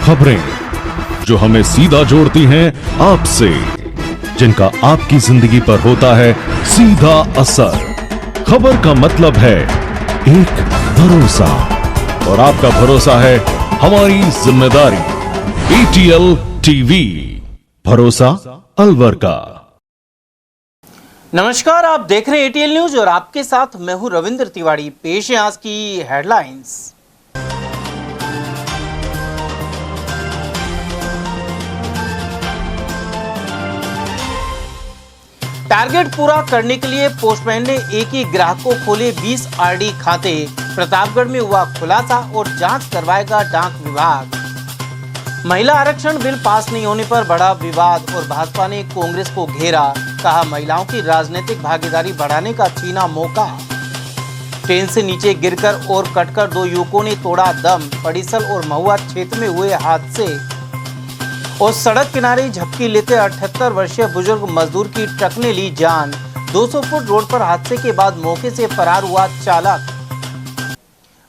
खबरें जो हमें सीधा जोड़ती हैं आपसे, जिनका आपकी जिंदगी पर होता है सीधा असर। खबर का मतलब है एक भरोसा, और आपका भरोसा है हमारी जिम्मेदारी। ATL टीवी, भरोसा अलवर का। नमस्कार, आप देख रहे हैं ATL न्यूज और आपके साथ मैं हूं रविंद्र तिवारी। पेश है आज की हेडलाइंस। टारगेट पूरा करने के लिए पोस्टमैन ने एक ही ग्राहक को खोले 20 RD खाते। प्रतापगढ़ में हुआ खुलासा और जांच करवाएगा डाक विभाग। महिला आरक्षण बिल पास नहीं होने पर बड़ा विवाद और भाजपा ने कांग्रेस को घेरा। कहा, महिलाओं की राजनीतिक भागीदारी बढ़ाने का छीना मौका। ट्रेन से नीचे गिरकर और कटकर 2 युवकों ने तोड़ा दम। पड़ीसल और महुआ क्षेत्र में हुए हादसे। और सड़क किनारे झपकी लेते 78 वर्षीय बुजुर्ग मजदूर की ट्रक ने ली जान। 200 फुट रोड पर हादसे के बाद मौके से फरार हुआ चालक।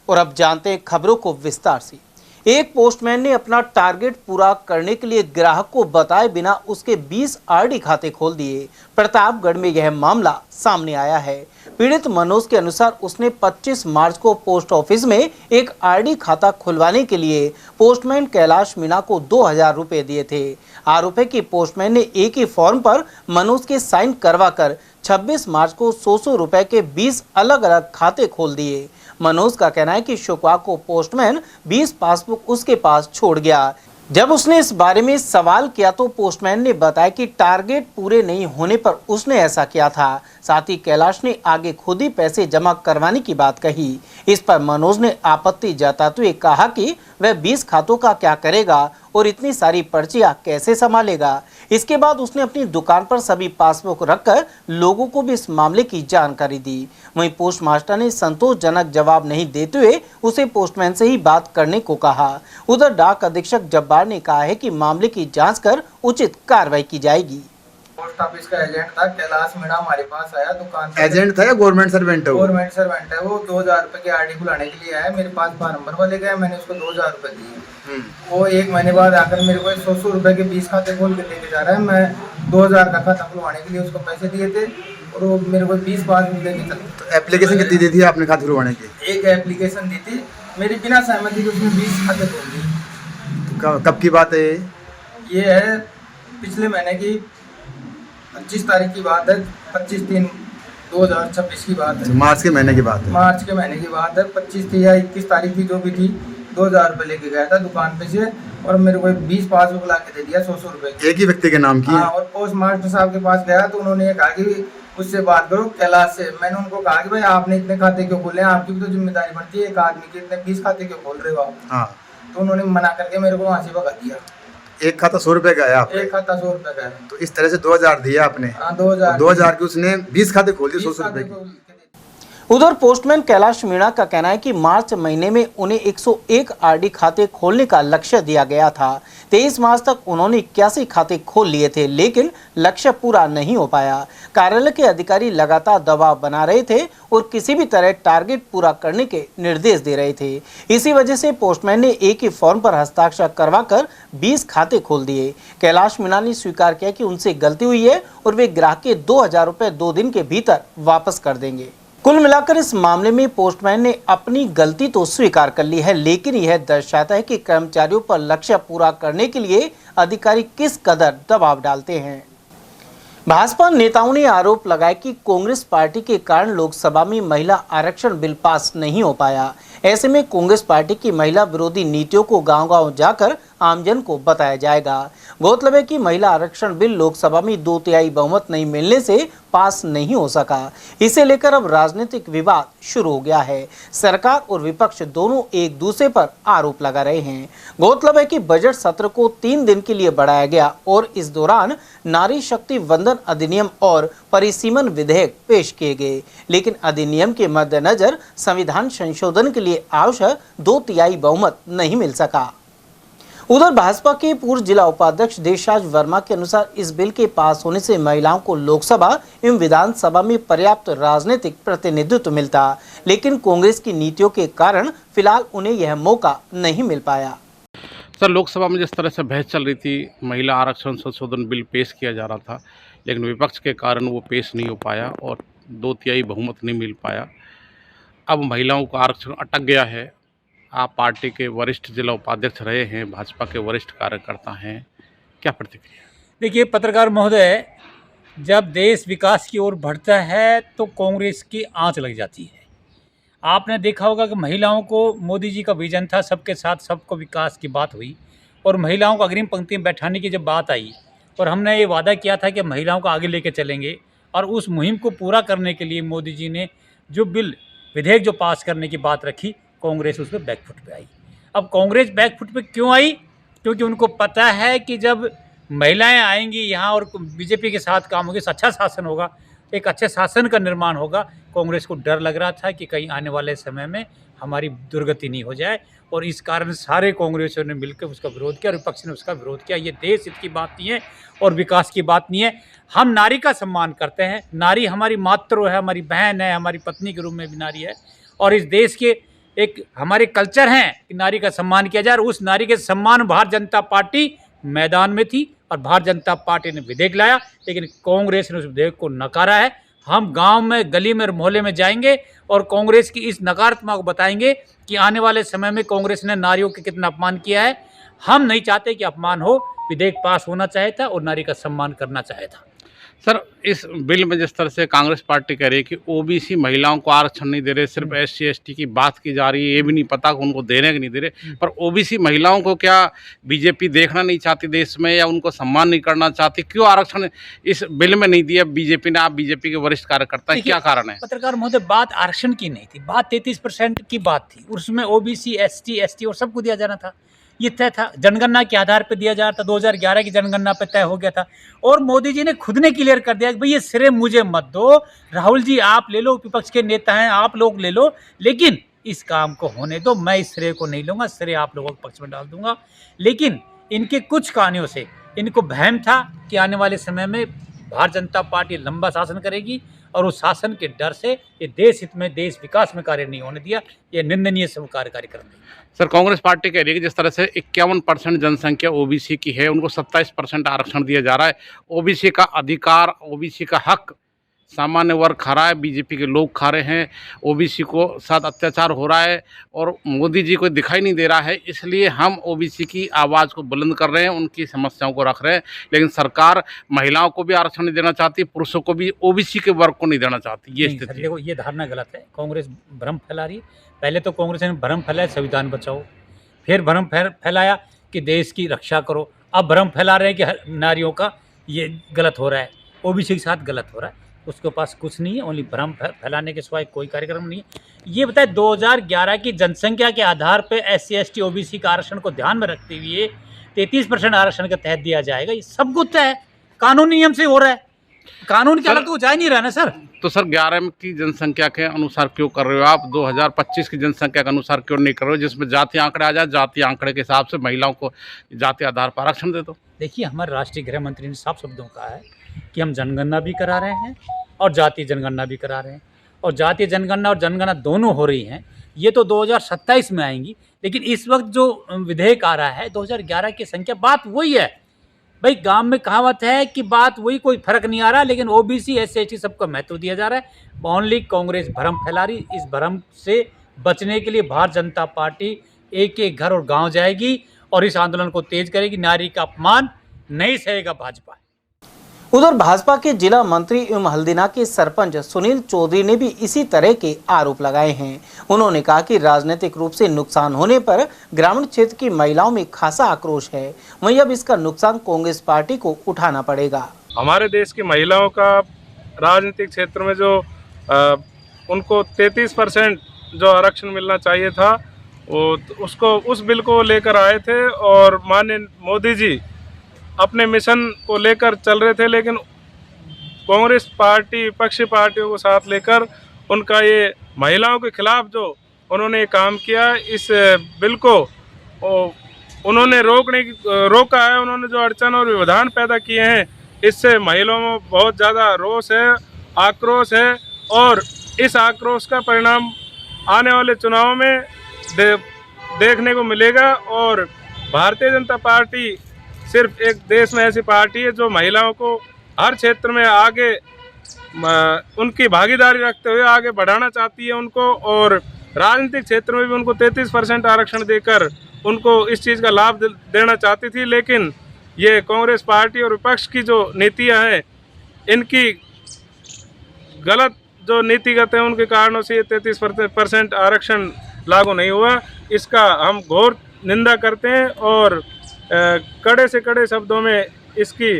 और अब जानते हैं खबरों को विस्तार से। एक पोस्टमैन ने अपना टारगेट पूरा करने के लिए ग्राहक को बताए बिना उसके 20 RD खाते खोल दिए। प्रतापगढ़ में यह मामला सामने आया है। पीड़ित मनोज के अनुसार उसने 25 मार्च को पोस्ट ऑफिस में एक RD खाता खुलवाने के लिए पोस्टमैन कैलाश मीणा को 2000 रुपए दिए थे। आरोप है कि पोस्टमैन ने एक ही फॉर्म पर मनोज के साइन करवाकर 26 मार्च को 100 रुपए के 20 अलग अलग खाते खोल दिए। मनोज का कहना है कि शुक्रवार को पोस्टमैन 20 पासबुक उसके पास छोड़ गया। जब उसने इस बारे में सवाल किया तो पोस्टमैन ने बताया कि टारगेट पूरे नहीं होने पर उसने ऐसा किया था। साथ ही कैलाश ने आगे खुद ही पैसे जमा करवाने की बात कही। इस पर मनोज ने आपत्ति जताते हुए कहा कि वह 20 खातों का क्या करेगा और इतनी सारी पर्चियां कैसे संभालेगा। इसके बाद उसने अपनी दुकान पर सभी पासबुक रखकर लोगों को भी इस मामले की जानकारी दी। वहीं पोस्ट मास्टर ने संतोषजनक जवाब नहीं देते हुए उसे पोस्टमैन से ही बात करने को कहा। उधर डाक अधीक्षक जब्बार ने कहा है कि मामले की जांच कर उचित कार्रवाई की जाएगी। पोस्ट ऑफिस का एजेंट था कैलाश मीणा, हमारे पास आया दुकान से। एजेंट था या गवर्नमेंट सर्वेंट है? गवर्नमेंट सर्वेंट है वो। 2000 रुपए की RD खुलाने के लिए आया। मेरे पास 12 नंबर वाले गए, मैंने उसको 2000 रुपए दिए। वो 1 महीने बाद आकर मेरे को 100 रुपए के 20 खाते खोल के लेके जा रहा है। मैं 2000 का खाता खुलवाने के लिए उसको पैसे दिए थे और वो मेरे को 20 पासबुक लेके चल। तो एप्लीकेशन कितनी दी थी आपने खाते खुलवाने की? एक एप्लीकेशन दी थी, मेरी बिना सहमति के उसने 20 खाते खोल दिए। कब की बात है ये है पिछले महीने की 25 तारीख की बात है। 25/3/2026 की बात है। मार्च के महीने की बात है। मार्च के महीने की बात है। 25 थी या 21 तारीख थी, जो भी थी। 2000 रुपए लेके गया था दुकान पे से और मेरे को 20 पासबुक ला के दे दिया 100 रुपए की। एक ही व्यक्ति के नाम की? हाँ, और पोस्ट मास्टर साहब के पास गया तो उन्होंने ये कहा कि उससे बात करो कैलाश से। मैंने उनको कहा कि भाई आपने इतने खाते क्यों खोले हैं, आपकी भी तो जिम्मेदारी बनती है, एक आदमी के इतने 20 खाते क्यों खोल रहे हो आप? हाँ। तो उन्होंने मना करके मेरे को वहाँ से भगा दिया। एक खाता 100 रुपए का है आप? एक खाता 100 रुपए का है। तो इस तरह से 2000 दिया आपने? हाँ, 2000 की उसने 20 खाते खोल दिए 100 रुपए की। उधर पोस्टमैन कैलाश मीणा का कहना है कि मार्च महीने में उन्हें 101 RD खाते खोलने का लक्ष्य दिया गया था। 23 मार्च तक उन्होंने 81 खाते खोल लिए थे, लेकिन लक्ष्य पूरा नहीं हो पाया। कार्यालय के अधिकारी लगातार दबाव बना रहे थे और किसी भी तरह टारगेट पूरा करने के निर्देश दे रहे थे। इसी वजह से पोस्टमैन ने एक ही फॉर्म पर हस्ताक्षर करवाकर 20 खाते खोल दिए। कैलाश मीणा ने स्वीकार किया कि उनसे गलती हुई है और वे ग्राहक के 2000 रुपए 2 दिन के भीतर वापस कर देंगे। कुल मिलाकर इस मामले में पोस्टमैन ने अपनी गलती तो स्वीकार कर ली है, लेकिन यह दर्शाता है कि कर्मचारियों पर लक्ष्य पूरा करने के लिए अधिकारी किस कदर दबाव डालते हैं। भाजपा नेताओं ने आरोप लगाया कि कांग्रेस पार्टी के कारण लोकसभा में महिला आरक्षण बिल पास नहीं हो पाया। ऐसे में कांग्रेस पार्टी की महिला विरोधी नीतियों को गांव-गांव जाकर आमजन को बताया जाएगा। गौरतलब है कि महिला आरक्षण बिल लोकसभा में 2/3 बहुमत नहीं मिलने से पास नहीं हो सका। इसे लेकर अब राजनीतिक विवाद शुरू हो गया है। सरकार और विपक्ष दोनों एक दूसरे पर आरोप लगा रहे हैं। गौरतलब है कि बजट सत्र को 3 दिन के लिए बढ़ाया गया और इस दौरान नारी शक्ति वंदन अधिनियम और परिसीमन विधेयक पेश किए गए, लेकिन अधिनियम के मद्देनजर संविधान संशोधन के लिए आवश्यक 2/3 बहुमत नहीं मिल सका। उधर भाजपा के पूर्व जिला उपाध्यक्ष देशराज वर्मा के अनुसार इस बिल के पास होने से महिलाओं को लोकसभा एवं विधानसभा में पर्याप्त राजनीतिक प्रतिनिधित्व मिलता, लेकिन कांग्रेस की नीतियों के कारण फिलहाल उन्हें यह मौका नहीं मिल पाया। सर, लोकसभा में जिस तरह से बहस चल रही थी, महिला आरक्षण संशोधन बिल पेश किया जा रहा था, लेकिन विपक्ष के कारण वो पेश नहीं हो पाया और 2/3 बहुमत नहीं मिल पाया। अब महिलाओं का आरक्षण अटक गया है। आप पार्टी के वरिष्ठ जिला उपाध्यक्ष रहे हैं, भाजपा के वरिष्ठ कार्यकर्ता हैं, क्या प्रतिक्रिया? देखिए पत्रकार महोदय, जब देश विकास की ओर बढ़ता है तो कांग्रेस की आंच लग जाती है। आपने देखा होगा कि महिलाओं को मोदी जी का विजन था, सबके साथ सबको विकास की बात हुई और महिलाओं को अग्रिम पंक्ति में बैठाने की जब बात आई और हमने ये वादा किया था कि महिलाओं को आगे लेके चलेंगे और उस मुहिम को पूरा करने के लिए मोदी जी ने जो विधेयक जो पास करने की बात रखी, कांग्रेस उसमें बैकफुट पे आई। अब कांग्रेस बैकफुट पे क्यों आई? क्योंकि उनको पता है कि जब महिलाएं आएंगी यहाँ और बीजेपी के साथ काम होगी, अच्छा शासन होगा, एक अच्छे शासन का निर्माण होगा। कांग्रेस को डर लग रहा था कि कहीं आने वाले समय में हमारी दुर्गति नहीं हो जाए और इस कारण सारे कांग्रेसियों ने मिलकर उसका विरोध किया और विपक्ष ने उसका विरोध किया। ये देश हित की बात नहीं है और विकास की बात नहीं है। हम नारी का सम्मान करते हैं, नारी हमारी मातृ है, हमारी बहन है, हमारी पत्नी के रूप में भी नारी है और इस देश के एक हमारे कल्चर हैं कि नारी का सम्मान किया जाए और उस नारी के सम्मान भारतीय जनता पार्टी मैदान में थी और भारतीय जनता पार्टी ने विधेयक लाया, लेकिन कांग्रेस ने उस विधेयक को नकारा है। हम गांव में, गली में, मोहल्ले में जाएंगे और कांग्रेस की इस नकारात्मक को बताएंगे कि आने वाले समय में कांग्रेस ने नारियों के कितना अपमान किया है। हम नहीं चाहते कि अपमान हो, विधेयक पास होना चाहिए था और नारी का सम्मान करना चाहिए था। सर, इस बिल में जिस तरह से कांग्रेस पार्टी कह रही है कि ओबीसी महिलाओं को आरक्षण नहीं दे रहे, सिर्फ SC ST की बात की जा रही है, ये भी नहीं पता कि उनको दे रहे कि नहीं दे रहे, पर ओबीसी महिलाओं को क्या बीजेपी देखना नहीं चाहती देश में या उनको सम्मान नहीं करना चाहती? क्यों आरक्षण इस बिल में नहीं दिया बीजेपी ने? आप बीजेपी के वरिष्ठ कार्यकर्ता हैं, क्या कारण है? पत्रकार महोदय, बात आरक्षण की नहीं थी, बात 33% की बात थी। उसमें OBC ST ST और सबको दिया जाना था, ये तय था। जनगणना के आधार पर दिया जा रहा था, 2011 की जनगणना पे तय हो गया था और मोदी जी ने खुद ने क्लियर कर दिया कि भाई ये श्रेय मुझे मत दो, राहुल जी आप ले लो, विपक्ष के नेता हैं आप लोग ले लो, लेकिन इस काम को होने दो, मैं इस श्रेय को नहीं लूँगा, श्रेय आप लोगों के पक्ष में डाल दूंगा। लेकिन इनके कुछ कहानियों से इनको वहम था कि आने वाले समय में भारतीय जनता पार्टी लंबा शासन करेगी और उस शासन के डर से ये देश हित में, देश विकास में कार्य नहीं होने दिया। ये निंदनीय कार्यक्रम है। सर, कांग्रेस पार्टी कह रही है कि जिस तरह से 51% जनसंख्या ओबीसी की है, उनको 27% आरक्षण दिया जा रहा है। ओबीसी का अधिकार, ओबीसी का हक सामान्य वर्ग खा रहा है, बीजेपी के लोग खा रहे हैं, ओबीसी को साथ अत्याचार हो रहा है और मोदी जी को दिखाई नहीं दे रहा है। इसलिए हम ओबीसी की आवाज़ को बुलंद कर रहे हैं, उनकी समस्याओं को रख रहे हैं, लेकिन सरकार महिलाओं को भी आरक्षण नहीं देना चाहती, पुरुषों को भी, ओबीसी के वर्ग को नहीं देना चाहती। ये स्थिति, देखो ये धारणा गलत है। कांग्रेस भ्रम फैला रही है। पहले तो कांग्रेस ने भ्रम फैलाया संविधान बचाओ, फिर भ्रम फैलाया कि देश की रक्षा करो, अब भ्रम फैला रहे हैं कि नारियों का ये गलत हो रहा है, ओबीसी के साथ गलत हो रहा है। उसके पास कुछ नहीं है, ओनली भ्रम फैलाने के सिवाय कोई कार्यक्रम नहीं है। ये बताए 2011 की जनसंख्या के आधार पे SC ST OBC का आरक्षण को ध्यान में रखते हुए 33% आरक्षण के तहत दिया जाएगा, ये सब कुछ है, कानूनी नियम से हो रहा है, कानून के अलग तो जा ही नहीं रहा ना सर। तो सर 11 की जनसंख्या के अनुसार क्यों कर रहे हो आप? 2025 की जनसंख्या के अनुसार क्यों नहीं कर रहे हो, जिसमें जातीय आंकड़े आ जाए, जातीय आंकड़े के हिसाब से महिलाओं को जातीय आधार पर आरक्षण दे दो। देखिए, हमारे राष्ट्रीय गृह मंत्री ने साफ शब्दों कहा है कि हम जनगणना भी करा रहे हैं और जातीय जनगणना भी करा रहे हैं, और जातीय जनगणना और जनगणना दोनों हो रही हैं। ये तो 2027 में आएंगी, लेकिन इस वक्त जो विधेयक आ रहा है 2011 की संख्या, बात वही है भाई। गांव में कहावत है कि बात वही, कोई फर्क नहीं आ रहा, लेकिन OBC SC ST सबको महत्व दिया जा रहा है। ओनली कांग्रेस भ्रम फैला रही। इस भ्रम से बचने के लिए भारतीय जनता पार्टी एक एक घर और गांव जाएगी और इस आंदोलन को तेज करेगी। नारी का अपमान नहीं सहेगा भाजपा। उधर भाजपा के जिला मंत्री एवं हल्दीना के सरपंच सुनील चौधरी ने भी इसी तरह के आरोप लगाए हैं। उन्होंने कहा कि राजनीतिक रूप से नुकसान होने पर ग्रामीण क्षेत्र की महिलाओं में खासा आक्रोश है, वहीं अब इसका नुकसान कांग्रेस पार्टी को उठाना पड़ेगा। हमारे देश की महिलाओं का राजनीतिक क्षेत्र में जो उनको 33% जो आरक्षण मिलना चाहिए था, वो उसको, उस बिल को लेकर आए थे और माननीय मोदी जी अपने मिशन को लेकर चल रहे थे, लेकिन कांग्रेस पार्टी विपक्षी पार्टियों को साथ लेकर उनका ये महिलाओं के खिलाफ जो उन्होंने काम किया, इस बिल को उन्होंने रोका है। उन्होंने जो अड़चन और व्यवधान पैदा किए हैं, इससे महिलाओं में बहुत ज़्यादा रोष है, आक्रोश है और इस आक्रोश का परिणाम आने वाले चुनाव में देखने को मिलेगा और भारतीय जनता पार्टी सिर्फ एक देश में ऐसी पार्टी है जो महिलाओं को हर क्षेत्र में आगे उनकी भागीदारी रखते हुए आगे बढ़ाना चाहती है उनको, और राजनीतिक क्षेत्र में भी उनको 33% आरक्षण देकर उनको इस चीज़ का लाभ देना चाहती थी। लेकिन ये कांग्रेस पार्टी और विपक्ष की जो नीतियां हैं, इनकी गलत जो नीतिगत है, उनके कारणों से ये 33% आरक्षण लागू नहीं हुआ। इसका हम घोर निंदा करते हैं और कड़े से कड़े शब्दों में इसकी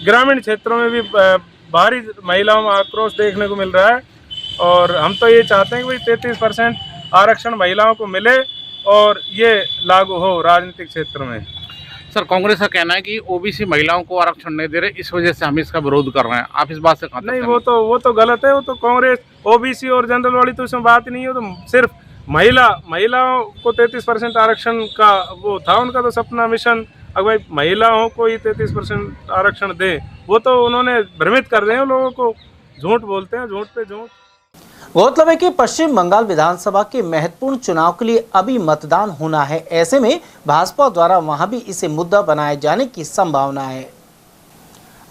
ग्रामीण क्षेत्रों में भी भारी महिलाओं में आक्रोश देखने को मिल रहा है। और हम तो ये चाहते हैं कि भाई 33% आरक्षण महिलाओं को मिले और ये लागू हो राजनीतिक क्षेत्र में। सर, कांग्रेस का कहना है कि ओबीसी महिलाओं को आरक्षण नहीं दे रहे, इस वजह से हम इसका विरोध कर रहे हैं। आप इस बात से कहाँ तक नहीं, वो तो गलत है। वो तो कांग्रेस ओबीसी और जनरल वाली तो इसमें बात ही नहीं है। तो सिर्फ महिलाओं को 33% आरक्षण का वो था उनका तो सपना मिशन। अगर भाई महिलाओं को ही 33% आरक्षण दे, वो तो उन्होंने भ्रमित कर रहे हैं लोगों को, झूठ बोलते हैं, झूठ पे झूठ। गौरतलब है कि पश्चिम बंगाल विधानसभा के महत्वपूर्ण चुनाव के लिए अभी मतदान होना है। ऐसे में भाजपा द्वारा वहां भी इसे मुद्दा बनाए जाने की संभावना है।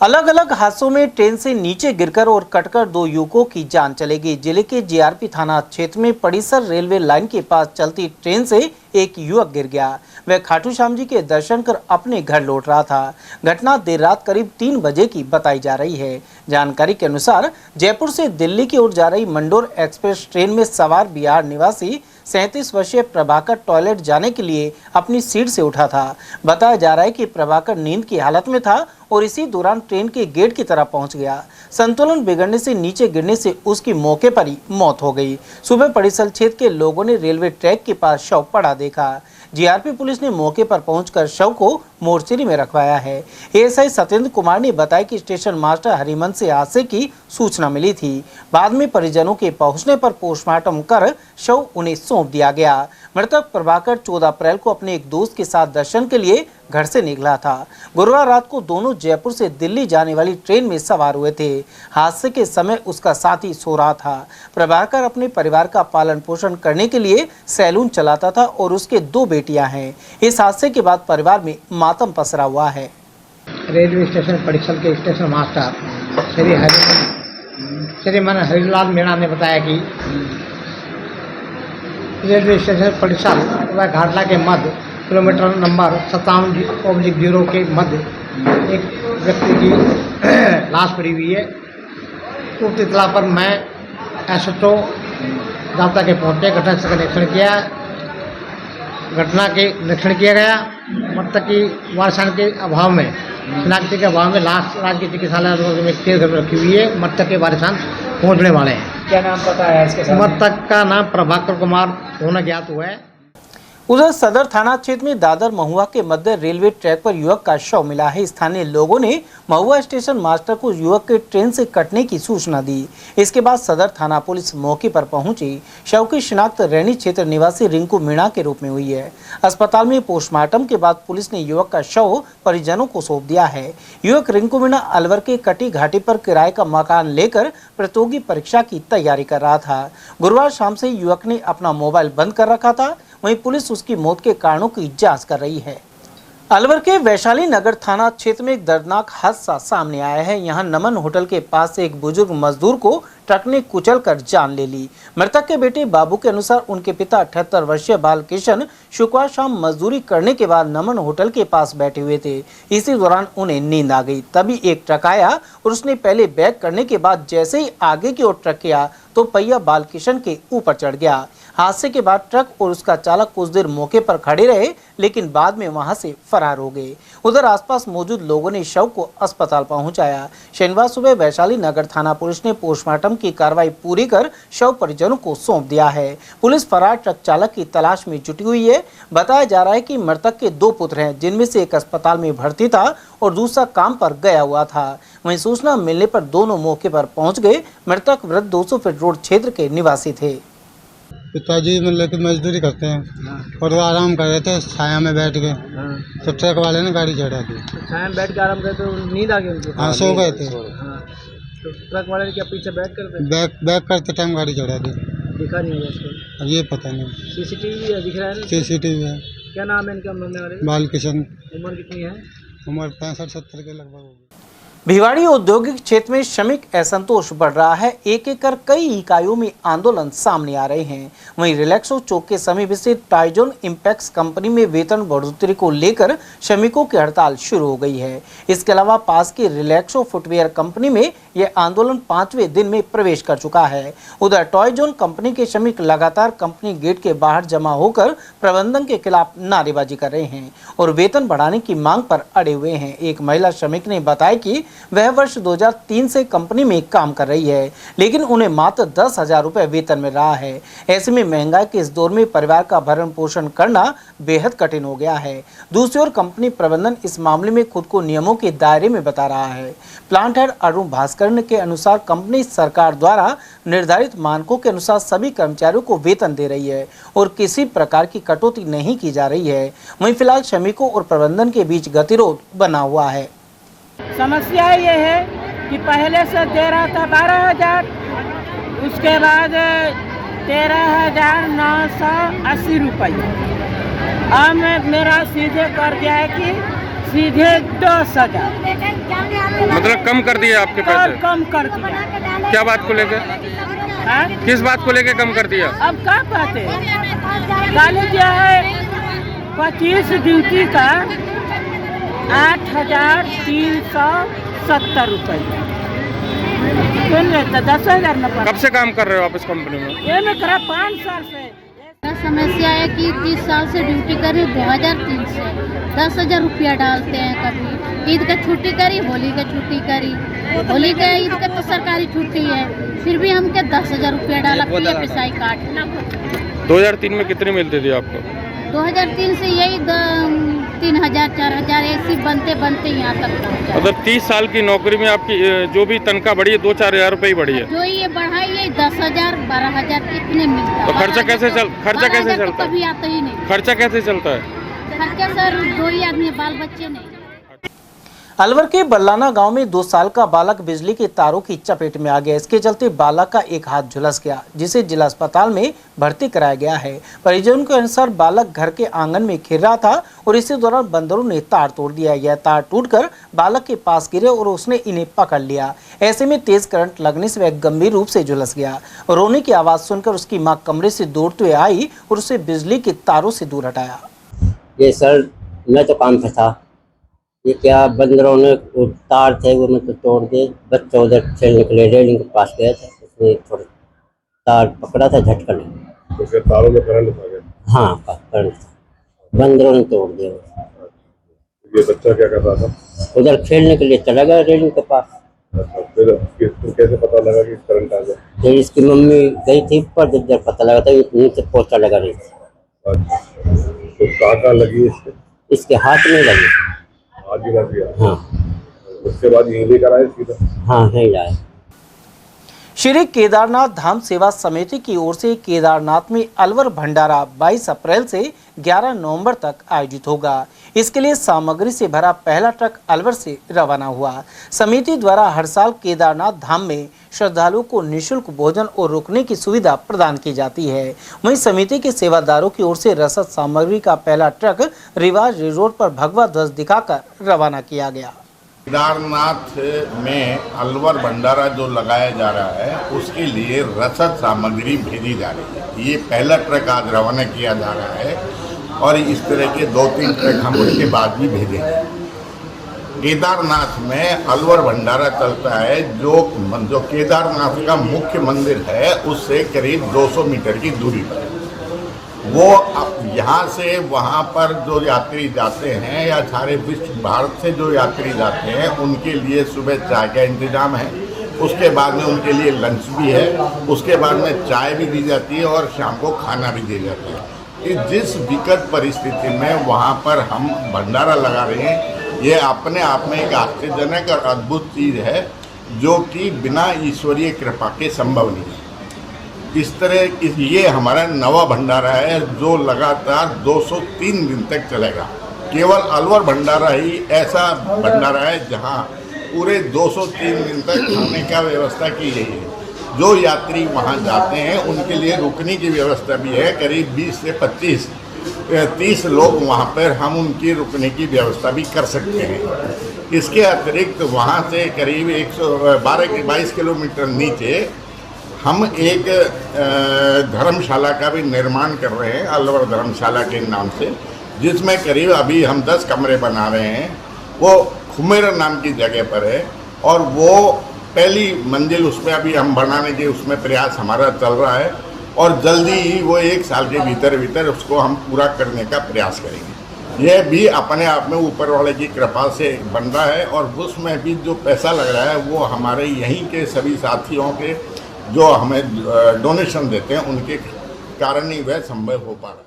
अलग अलग हादसों में ट्रेन से नीचे गिरकर और कटकर 2 युवकों की जान चली गई। जिले के जीआरपी थाना क्षेत्र में पड़ीसर रेलवे लाइन के पास चलती ट्रेन से एक युवक गिर गया। वह खाटू श्याम जी के दर्शन कर अपने घर लौट रहा था। घटना देर रात करीब 3 बजे की बताई जा रही है। जानकारी के अनुसार जयपुर से दिल्ली की ओर जा रही मंडोर एक्सप्रेस ट्रेन में सवार बिहार निवासी 37 वर्षीय प्रभाकर टॉयलेट जाने के लिए अपनी सीट से उठा था। बताया जा रहा है कि प्रभाकर नींद की हालत में था और इसी दौरान ट्रेन के गेट की तरफ पहुंच गया। संतुलन बिगड़ने से नीचे गिरने से उसकी मौके पर ही मौत हो गई। सुबह पड़ीसल क्षेत्र के लोगों ने रेलवे ट्रैक के पास शव पड़ा देखा। जीआरपी पुलिस ने मौके पर पहुंचकर शव को मोर्चरी में रखवाया है। एएसआई सत्येंद्र कुमार ने बताया कि स्टेशन मास्टर हरिमन से हादसे की सूचना मिली थी। बाद में परिजनों के पहुंचने पर पोस्टमार्टम कर शव उन्हें सौंप दिया गया। मृतक प्रभाकर 14 अप्रैल को अपने एक दोस्त के साथ दर्शन के लिए घर से निकला था। गुरुवार रात को दोनों जयपुर से दिल्ली जाने वाली ट्रेन में सवार हुए थे। हादसे के समय उसका साथी सो रहा था। प्रभाकर अपने परिवार का पालन पोषण करने के लिए सैलून चलाता था और उसके 2 बेटियां हैं। इस हादसे के बाद परिवार में मातम पसरा हुआ है। रेलवे स्टेशन पड़ीसल के स्टेशन मास्टर श्रीमान हरिलाल मीणा ने बताया कि रेलवे स्टेशन पड़ीसल व घाटला के मध्य किलोमीटर नंबर 57/0 के मध्य एक व्यक्ति की लाश पड़ी हुई है। उक्त इतला पर मैं एसएचओ जाब्ता के पहुंचे घटनास्थल का निरीक्षण किया। घटना के निरीक्षण किया गया। मृतक की वारसान के अभाव में, शिनाख्ती के अभाव में लाश राजकीय चिकित्सालय में तेज घर में रखी हुई है। मृतक के वारिसान पहुंचने वाले हैं। क्या नाम पता है इसके? मृतक का नाम प्रभाकर कुमार होना ज्ञात हुआ है। उधर सदर थाना क्षेत्र में दादर महुआ के मध्य रेलवे ट्रैक पर युवक का शव मिला है। स्थानीय लोगों ने महुआ स्टेशन मास्टर को युवक के ट्रेन से कटने की सूचना दी। इसके बाद सदर थाना पुलिस मौके पर पहुंची। शव की शिनाख्त रैनी क्षेत्र निवासी रिंकू मीणा के रूप में हुई है। अस्पताल में पोस्टमार्टम के बाद पुलिस ने युवक का शव परिजनों को सौंप दिया है। युवक रिंकू मीणा अलवर के कटी घाटी पर किराए का मकान लेकर प्रतियोगी परीक्षा की तैयारी कर रहा था। गुरुवार शाम से युवक ने अपना मोबाइल बंद कर रखा था। वहीं पुलिस उसकी मौत के कारणों की जांच कर रही है। अलवर के वैशाली नगर थाना क्षेत्र में एक दर्दनाक हादसा सामने आया है। यहां नमन होटल के पास एक बुजुर्ग मजदूर को ट्रक ने कुचलकर जान ले ली। मृतक के बेटे बाबू के अनुसार उनके पिता 78 वर्षीय बालकिशन शुक्रवार शाम मजदूरी करने के बाद नमन होटल के पास बैठे हुए थे। इसी दौरान उन्हें नींद आ गई। तभी एक ट्रक आया और उसने पहले बैक करने के बाद जैसे ही आगे की ओर ट्रक किया तो पहिया बालकिशन के ऊपर चढ़ गया। हादसे के बाद ट्रक और उसका चालक कुछ देर मौके पर खड़े रहे, लेकिन बाद में वहां से फरार हो गए। उधर आसपास मौजूद लोगों ने शव को अस्पताल पहुंचाया। शनिवार सुबह वैशाली नगर थाना पुलिस ने पोस्टमार्टम की कार्रवाई पूरी कर शव परिजनों को सौंप दिया है। पुलिस फरार ट्रक चालक की तलाश में जुटी हुई है। बताया जा रहा है कि मृतक के 2 पुत्र हैं, जिनमें से एक अस्पताल में भर्ती था और दूसरा काम पर गया हुआ था। वहीं सूचना मिलने पर दोनों मौके पर पहुंच गए। मृतक वृद्ध 200 फीट रोड क्षेत्र के निवासी थे। पिताजी मतलब कि मजदूरी करते हैं और वो आराम कर रहे थे, छाया में बैठ गए। तो ट्रक वाले ने गाड़ी चढ़ा दी। छाया में बैठ के आराम करते तो नींद आ गई उनको? हाँ, सो गए थे। तो ट्रक वाले ने क्या पीछे बैक करते? बैक करते टाइम गाड़ी चढ़ा दी। दिखा नहीं है इसको? अब ये पता नहीं। सीसीटीवी दिख रहा है? सीसीटीवी है। क्या नाम है इनका मरने वाले? बाल किशन। उम्र कितनी है? उम्र 65-70 के लगभग होगी। भिवाड़ी औद्योगिक क्षेत्र में श्रमिक असंतोष बढ़ रहा है। एक एक कर कई इकाइयों में आंदोलन सामने आ रहे हैं। वहीं रिलैक्सो चौक के समीप स्थित टाइजोन इम्पैक्स कंपनी में वेतन बढ़ोतरी को लेकर श्रमिकों की हड़ताल शुरू हो गई है। इसके अलावा पास की रिलैक्सो फुटवेयर कंपनी में यह आंदोलन 5वें दिन में प्रवेश कर चुका है। उधर टाइजोन कंपनी के श्रमिक लगातार कंपनी गेट के बाहर जमा होकर प्रबंधन के खिलाफ नारेबाजी कर रहे हैं और वेतन बढ़ाने की मांग पर अड़े हुए हैं। एक महिला श्रमिक ने बताया कि वह वर्ष 2003 से कंपनी में काम कर रही है, लेकिन उन्हें मात्र 10,000 रुपये वेतन मिल रहा है। ऐसे में महंगाई के इस दौर में परिवार का भरण पोषण करना बेहद कठिन हो गया है। दूसरी ओर कंपनी प्रबंधन इस मामले में खुद को नियमों के दायरे में बता रहा है। प्लांट हेड अरुण भास्कर के अनुसार कंपनी सरकार द्वारा निर्धारित मानकों के अनुसार सभी कर्मचारियों को वेतन दे रही है और किसी प्रकार की कटौती नहीं की जा रही है। वहीं फिलहाल श्रमिकों और प्रबंधन के बीच गतिरोध बना हुआ है। समस्या ये है कि पहले से दे रहा था 12,000, उसके बाद 13,980 रुपये। अब मेरा सीधे कर दिया है कि सीधे 10,000, मतलब कम कर दिया आपके पैसे? कम कर दिया। क्या बात को लेकर? किस बात को लेकर कम कर दिया? अब क्या कहते हैं, डाल दिया है 25 ड्यूटी का 8,370 रुपये। सुन लेते 10,000 न पड़ा। कब से काम कर रहे हो आप इस कंपनी में? ये मैं करा 5 साल से। समस्या है कि 30 साल से ड्यूटी करी, 2003 से 10,000 रुपया डालते हैं। कभी ईद का छुट्टी करी, होली का छुट्टी करी, होली का ईद का तो सरकारी छुट्टी है, फिर भी हमके 10,000 रुपया डाला PFI काट। 2003 में कितनी मिलती थी आपको? 2003 से यही 3,000 4,000 ऐसी बनते बनते यहाँ तक पहुँचा। मतलब 30 साल की नौकरी में आपकी जो भी तनख्वाह बढ़ी है 2-4 हज़ार रुपये ही बढ़ी है। जो ये बढ़ाई है 10,000 12,000 कितने मिलता है? तो खर्चा कैसे चलता है? कभी आता ही नहीं। खर्चा कैसे चलता है? खर्चा सर 2 ही आदमी, बाल बच्चे नहीं। अलवर के बल्लाना गांव में 2 साल का बालक बिजली के तारों की चपेट में आ गया। इसके चलते बालक का एक हाथ झुलस गया, जिसे जिला अस्पताल में भर्ती कराया गया है। परिजनों के अनुसार बालक घर के आंगन में खेल रहा था और इसी दौरान बंदरों ने तार तोड़ दिया। यह तार टूटकर बालक के पास गिरे और उसने इन्हें पकड़ लिया। ऐसे में तेज करंट लगने से वह गंभीर रूप से झुलस गया। रोने की आवाज सुनकर उसकी मां कमरे से दौड़ते हुए आई और उसे बिजली के तारों से दूर हटाया। ये सर मैं तो काम पे था, ये क्या बंदरों ने तार थे वो मतलब तोड़ दिए। बच्चे उधर खेलने के लिए रेलिंग के पास गए थे, उसने थोड़ा तार पकड़ा था, झटका लगा। उसके तारों में करंट आ गया? हाँ करंट था, बंदरों ने तोड़ दिया। ये बच्चा क्या कर रहा था? उधर खेलने के लिए चला गया रेलिंग के पास। फिर कैसे पता लगा कि करंट आ गया? फिर इसकी मम्मी गई थी पर जब पता लगा था नीचे पोछा लगा रही थी। तो कहाँ लगी इसके हाथ में लगी। हाथ गिरा दिया? हाँ। उसके बाद यहीं लेकर आए सीधा? हाँ यहीं लाए। श्री केदारनाथ धाम सेवा समिति की ओर से केदारनाथ में अलवर भंडारा 22 अप्रैल से 11 नवंबर तक आयोजित होगा। इसके लिए सामग्री से भरा पहला ट्रक अलवर से रवाना हुआ। समिति द्वारा हर साल केदारनाथ धाम में श्रद्धालुओं को निःशुल्क भोजन और रुकने की सुविधा प्रदान की जाती है। वहीं समिति के सेवादारों की ओर से रसद सामग्री का पहला ट्रक रिवाज रिजोर्ट पर भगवा ध्वज दिखाकर रवाना किया गया। केदारनाथ में अलवर भंडारा जो लगाया जा रहा है उसके लिए रसद सामग्री भेजी जा रही है। ये पहला ट्रक आज रवाना किया जा रहा है और इस तरह के 2-3 ट्रक हम उसके बाद भी भेजेंगे। केदारनाथ में अलवर भंडारा चलता है जो केदारनाथ का मुख्य मंदिर है उससे करीब 200 मीटर की दूरी पर। वो यहाँ से वहाँ पर जो यात्री जाते हैं या सारे विश्व भारत से जो यात्री जाते हैं उनके लिए सुबह चाय का इंतजाम है, उसके बाद में उनके लिए लंच भी है, उसके बाद में चाय भी दी जाती है और शाम को खाना भी दिया जाता है। कि जिस विकट परिस्थिति में वहाँ पर हम भंडारा लगा रहे हैं ये अपने आप में एक आश्चर्यजनक और अद्भुत चीज़ है जो कि बिना ईश्वरीय कृपा के संभव नहीं है। इस तरह ये हमारा नवा भंडारा है जो लगातार 203 दिन तक चलेगा। केवल अलवर भंडारा ही ऐसा भंडारा है जहाँ पूरे 203 दिन तक खाने का व्यवस्था की गई है। जो यात्री वहाँ जाते हैं उनके लिए रुकने की व्यवस्था भी है। करीब 20 से 25 30 लोग वहाँ पर हम उनकी रुकने की व्यवस्था भी कर सकते हैं। इसके अतिरिक्त वहाँ से करीब 122 किलोमीटर नीचे हम एक धर्मशाला का भी निर्माण कर रहे हैं, अलवर धर्मशाला के नाम से, जिसमें करीब अभी हम 10 कमरे बना रहे हैं। वो खुमेरा नाम की जगह पर है और वो पहली मंजिल उसमें अभी हम बनाने के उसमें प्रयास हमारा चल रहा है और जल्दी ही वो 1 साल के भीतर उसको हम पूरा करने का प्रयास करेंगे। यह भी अपने आप में ऊपर वाले की कृपा से बन रहा है और उसमें भी जो पैसा लग रहा है वो हमारे यहीं के सभी साथियों के जो हमें डोनेशन देते हैं उनके कारण ही वह संभव हो पा रहा है।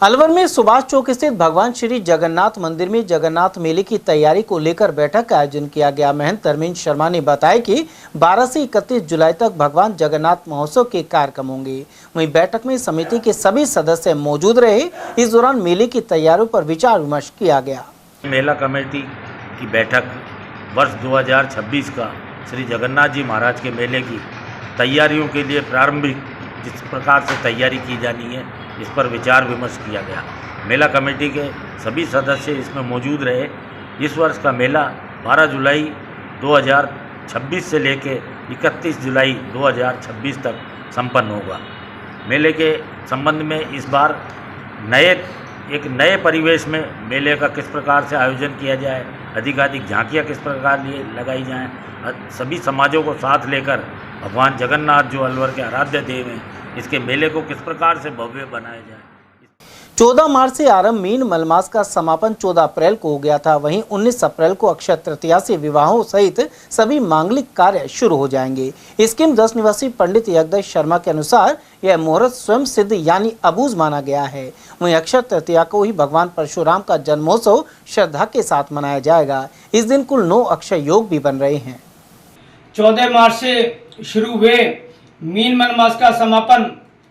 अलवर में सुभाष चौक स्थित भगवान श्री जगन्नाथ मंदिर में जगन्नाथ मेले की तैयारी को लेकर बैठक का आयोजन किया गया। महंत धर्मेंद्र शर्मा ने बताया कि 12 से 31 जुलाई तक भगवान जगन्नाथ महोत्सव के कार्यक्रम होंगे। वहीं बैठक में समिति के सभी सदस्य मौजूद रहे। इस दौरान मेले की तैयारियों पर विचार विमर्श किया गया। मेला कमेटी की बैठक वर्ष 2026 का श्री जगन्नाथ जी महाराज के मेले की तैयारियों के लिए प्रारंभिक जिस प्रकार से तैयारी की जानी है इस पर विचार विमर्श किया गया। मेला कमेटी के सभी सदस्य इसमें मौजूद रहे। इस वर्ष का मेला 12 जुलाई 2026 से लेकर 31 जुलाई 2026 तक संपन्न होगा। मेले के संबंध में इस बार एक नए परिवेश में मेले का किस प्रकार से आयोजन किया जाए, अधिकाधिक झांकियाँ किस प्रकार लिए लगाई जाएं, सभी समाजों को साथ लेकर भगवान जगन्नाथ जो अलवर के आराध्य देव हैं इसके मेले को किस प्रकार से भव्य बनाया जाए। 14 मार्च से आरंभ मीन मलमास का समापन 14 अप्रैल को हो गया था। वहीं 19 अप्रैल को अक्षय तृतीया से विवाहों सहित सभी मांगलिक कार्य शुरू हो जाएंगे। स्कीम 10 निवासी पंडित यज्ञेश शर्मा के अनुसार यह मुहूर्त स्वयं सिद्ध यानी अबूझ माना गया है। वहीं अक्षय तृतीया को ही भगवान परशुराम का जन्मोत्सव श्रद्धा के साथ मनाया जाएगा। इस दिन कुल 9 अक्षय योग भी बन रहे हैं। 14 मार्च से शुरू हुए मीन मलमास का समापन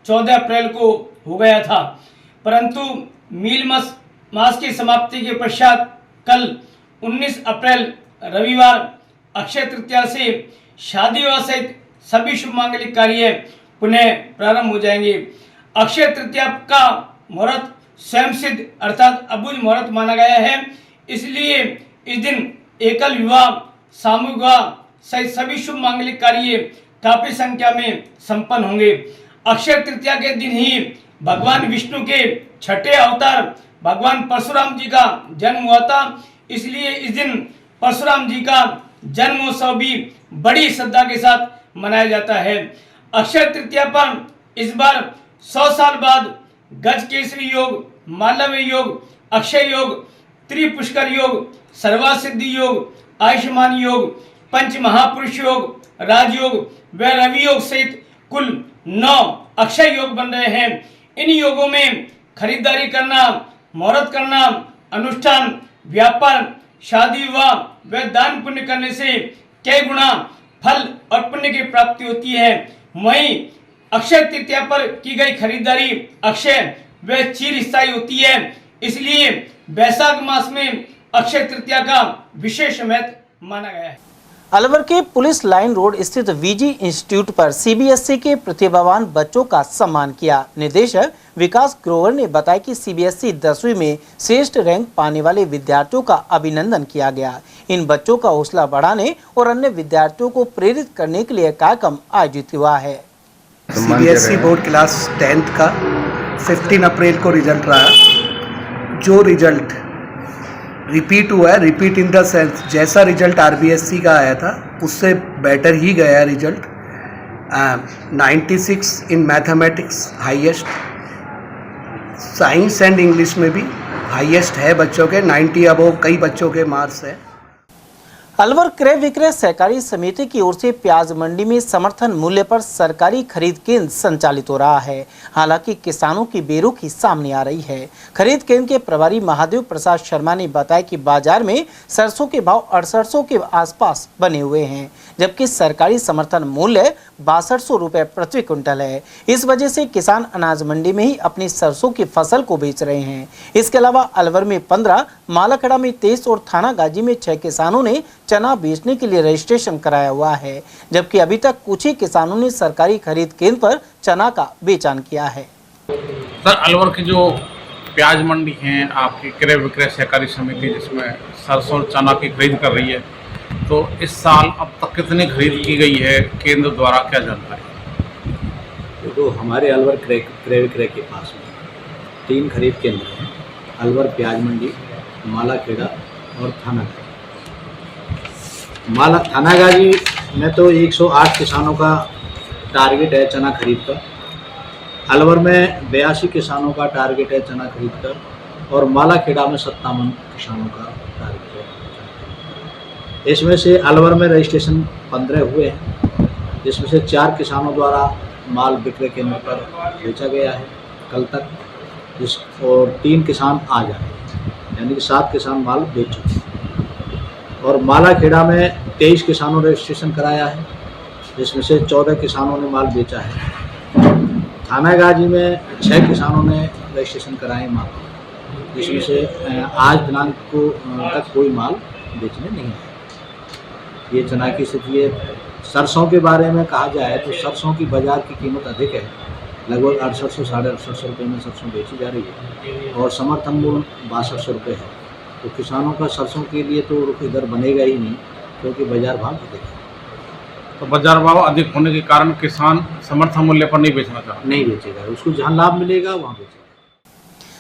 14 अप्रैल को हो गया था, परंतु मीन मास की समाप्ति के पश्चात कल 19 अप्रैल रविवार अक्षय तृतीया से शादी विवाह सहित सभी शुभ मांगलिक कार्य पुनः प्रारंभ हो जाएंगे। अक्षय तृतीया का मुहूर्त स्वयं सिद्ध अर्थात अबूझ मुहूर्त माना गया है, इसलिए इस दिन एकल विवाह, सामूहिक विवाह सहित सभी शुभ मांगलिक कार्य काफी संख्या में संपन्न होंगे। अक्षय तृतीया के दिन ही भगवान विष्णु के छठे अवतार भगवान परशुराम जी का जन्म हुआ था, इसलिए इस दिन परशुराम जी का जन्मोत्सव भी बड़ी श्रद्धा के साथ मनाया जाता है। अक्षय तृतीया पर इस बार 100 साल बाद गज केसरी योग, मालव्य योग, अक्षय योग, त्रिपुष्कर योग, सर्वासिद्धि योग, आयुष्मान योग, पंच महापुरुष योग, राजयोग व रवि योग सहित कुल 9 अक्षय योग बन रहे हैं। इन योगों में खरीदारी करना, मुहूर्त करना, अनुष्ठान, व्यापार, शादी विवाह व दान पुण्य करने से कई गुना फल और पुण्य की प्राप्ति होती है। वहीं अक्षय तृतीया पर की गई खरीदारी अक्षय व चिरस्थायी होती है, इसलिए वैशाख मास में अक्षय तृतीया का विशेष महत्व माना गया है। अलवर के पुलिस लाइन रोड स्थित वीजी इंस्टीट्यूट पर सीबीएसई के प्रतिभावान बच्चों का सम्मान किया। निदेशक विकास ग्रोवर ने बताया कि सीबीएसई 10वीं में श्रेष्ठ रैंक पाने वाले विद्यार्थियों का अभिनंदन किया गया। इन बच्चों का हौसला बढ़ाने और अन्य विद्यार्थियों को प्रेरित करने के लिए कार्यक्रम आयोजित हुआ है। सीबीएसई बोर्ड क्लास 10th का 15 अप्रैल को रिजल्ट रहा। जो रिजल्ट रिपीट हुआ है, रिपीट इन द सेंस जैसा रिजल्ट आरबीएससी का आया था उससे बेटर ही गया result. 96 in mathematics highest, science and English में भी हाईएस्ट है बच्चों के, 90 अबव कई बच्चों के मार्क्स है। अलवर क्रय विक्रय सहकारी समिति की ओर से प्याज मंडी में समर्थन मूल्य पर सरकारी खरीद केंद्र संचालित हो रहा है। हालांकि किसानों की बेरुखी सामने आ रही है। खरीद केंद्र के प्रभारी महादेव प्रसाद शर्मा ने बताया कि बाजार में सरसों के भाव 6800 के आसपास बने हुए हैं, जबकि सरकारी समर्थन मूल्य 6200 रुपये प्रति क्विंटल है। इस वजह से किसान अनाज मंडी में ही अपनी सरसों की फसल को बेच रहे हैं। इसके अलावा अलवर में 15, मालाखड़ा में 23 और थाना गाजी में 6 किसानों ने चना बेचने के लिए रजिस्ट्रेशन कराया हुआ है, जबकि अभी तक कुछ ही किसानों ने सरकारी खरीद केंद्र पर चना का बेचान किया है। सर, अलवर की जो प्याज मंडी हैं, आपकी क्रय विक्रय सहकारी समिति जिसमें सरसों और चना की खरीद कर रही है, तो इस साल अब तक कितनी खरीद की गई है केंद्र द्वारा, क्या जानकारी? तो हमारे अलवर क्रय विक्रय के पास में 3 खरीद केंद्र हैं। अलवर प्याज मंडी, मालाखेड़ा और थानागाजी में तो 108 किसानों का टारगेट है चना खरीद का। अलवर में 82 किसानों का टारगेट है चना खरीद कर, और मालाखेड़ा में 57 किसानों का टारगेट है। इसमें से अलवर में रजिस्ट्रेशन 15 हुए हैं, जिसमें से 4 किसानों द्वारा माल विक्रय केंद्र पर बेचा गया है कल तक, और 3 किसान आज आए, यानी कि 7 किसान माल बेच चुके हैं। और मालाखेड़ा में 23 किसानों ने रजिस्ट्रेशन कराया है, जिसमें से 14 किसानों ने माल बेचा है। थानागाजी में 6 किसानों ने रजिस्ट्रेशन कराए माल, जिसमें से आज दिनांक को तक कोई माल बेचने नहीं आया। ये चना की स्थिति है। सरसों के बारे में कहा जाए तो सरसों की बाज़ार की कीमत अधिक है, लगभग 6800 साढ़े 6800 रुपये में सरसों बेची जा रही है, और समर्थन मूल्य 6200 रुपये है। तो किसानों का सरसों के लिए तो रुपये दर बनेगा ही नहीं, क्योंकि बाजार भाव अधिक है। तो बाजार भाव अधिक होने के कारण किसान समर्थन मूल्य पर नहीं बेचना चाहता, नहीं बेचेगा, उसको जहाँ लाभ मिलेगा वहाँ बेचेगा।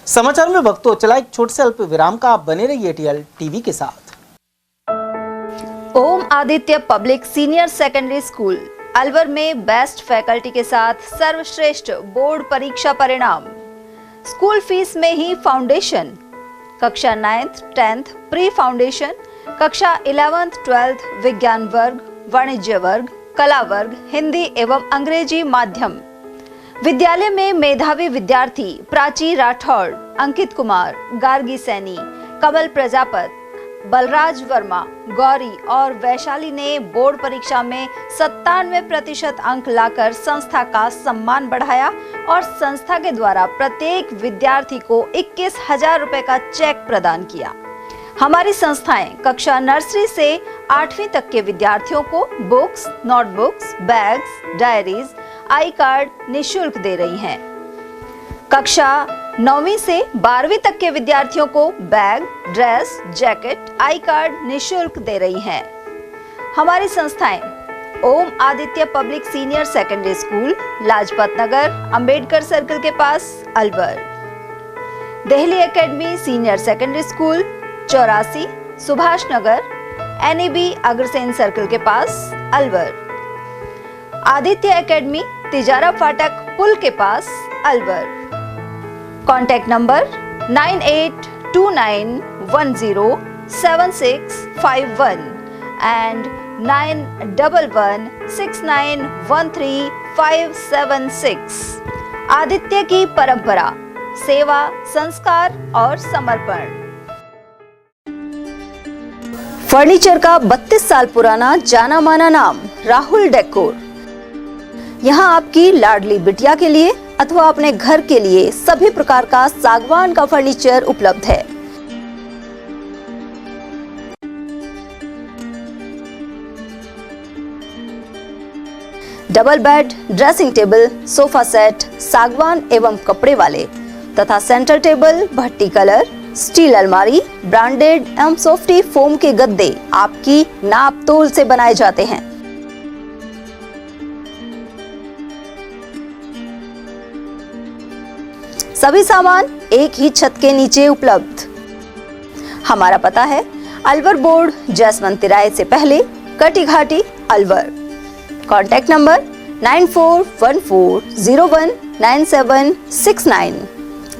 समाचार में वक्तों चला एक छोटे से अल्प विराम का। आप बने रहिए एटीएल टीवी के साथ। Om Aditya public senior secondary school Alwar में बेस्ट फैकल्टी के साथ सर्वश्रेष्ठ बोर्ड परीक्षा परिणाम। स्कूल फीस में ही फाउंडेशन, कक्षा 9th 10th प्री फाउंडेशन, कक्षा 11th 12th विज्ञान वर्ग, वाणिज्य वर्ग, कला वर्ग, हिंदी एवं अंग्रेजी माध्यम। विद्यालय में मेधावी विद्यार्थी प्राची राठौड़, अंकित कुमार, गार्गी सैनी, कमल प्रजापत, बलराज वर्मा, गौरी और वैशाली ने बोर्ड परीक्षा में 97% अंक लाकर संस्था का सम्मान बढ़ाया और संस्था के द्वारा प्रत्येक विद्यार्थी को 21,000 रुपए का चेक प्रदान किया। हमारी संस्थाएं कक्षा नर्सरी से 8वीं तक के विद्यार्थियों को बुक्स, नोटबुक्स, बैग्स, डायरीज, आई कार्ड निःशुल्क दे रही हैं। कक्षा 9वीं से 12वीं तक के विद्यार्थियों को bag, dress, jacket, I card निःशुल्क दे रही हैं। हमारी संस्थाएं Om Aditya public senior secondary school, Lajpat Nagar, Ambedkar circle के पास, Alwar. Delhi academy senior secondary school, 84 Subhash Nagar, NEB Agrasen circle के पास, अलवर। आदित्य एकेडमी तिजारा फाटक पुल के पास, Alwar. Contact number 9829107651 and 9116913576। Aditya की परंपरा, सेवा, संस्कार और समर्पण। फर्नीचर का 32 साल पुराना जाना माना नाम राहुल डेकोर। यहाँ आपकी लाडली बिटिया के लिए अथवा अपने घर के लिए सभी प्रकार का सागवान का फर्नीचर उपलब्ध है। Double bed, dressing table, sofa set सागवान एवं कपड़े वाले तथा सेंटर टेबल, भट्टी कलर, स्टील अलमारी, ब्रांडेड एवं सॉफ्टी फोम के गद्दे आपकी नाप तोल से बनाए जाते हैं। सभी सामान एक ही छत के नीचे उपलब्ध। हमारा पता है अलवर बोर्ड, जसवंत तिराहे से पहले, Kati Ghati, Alwar. Contact number 9414019769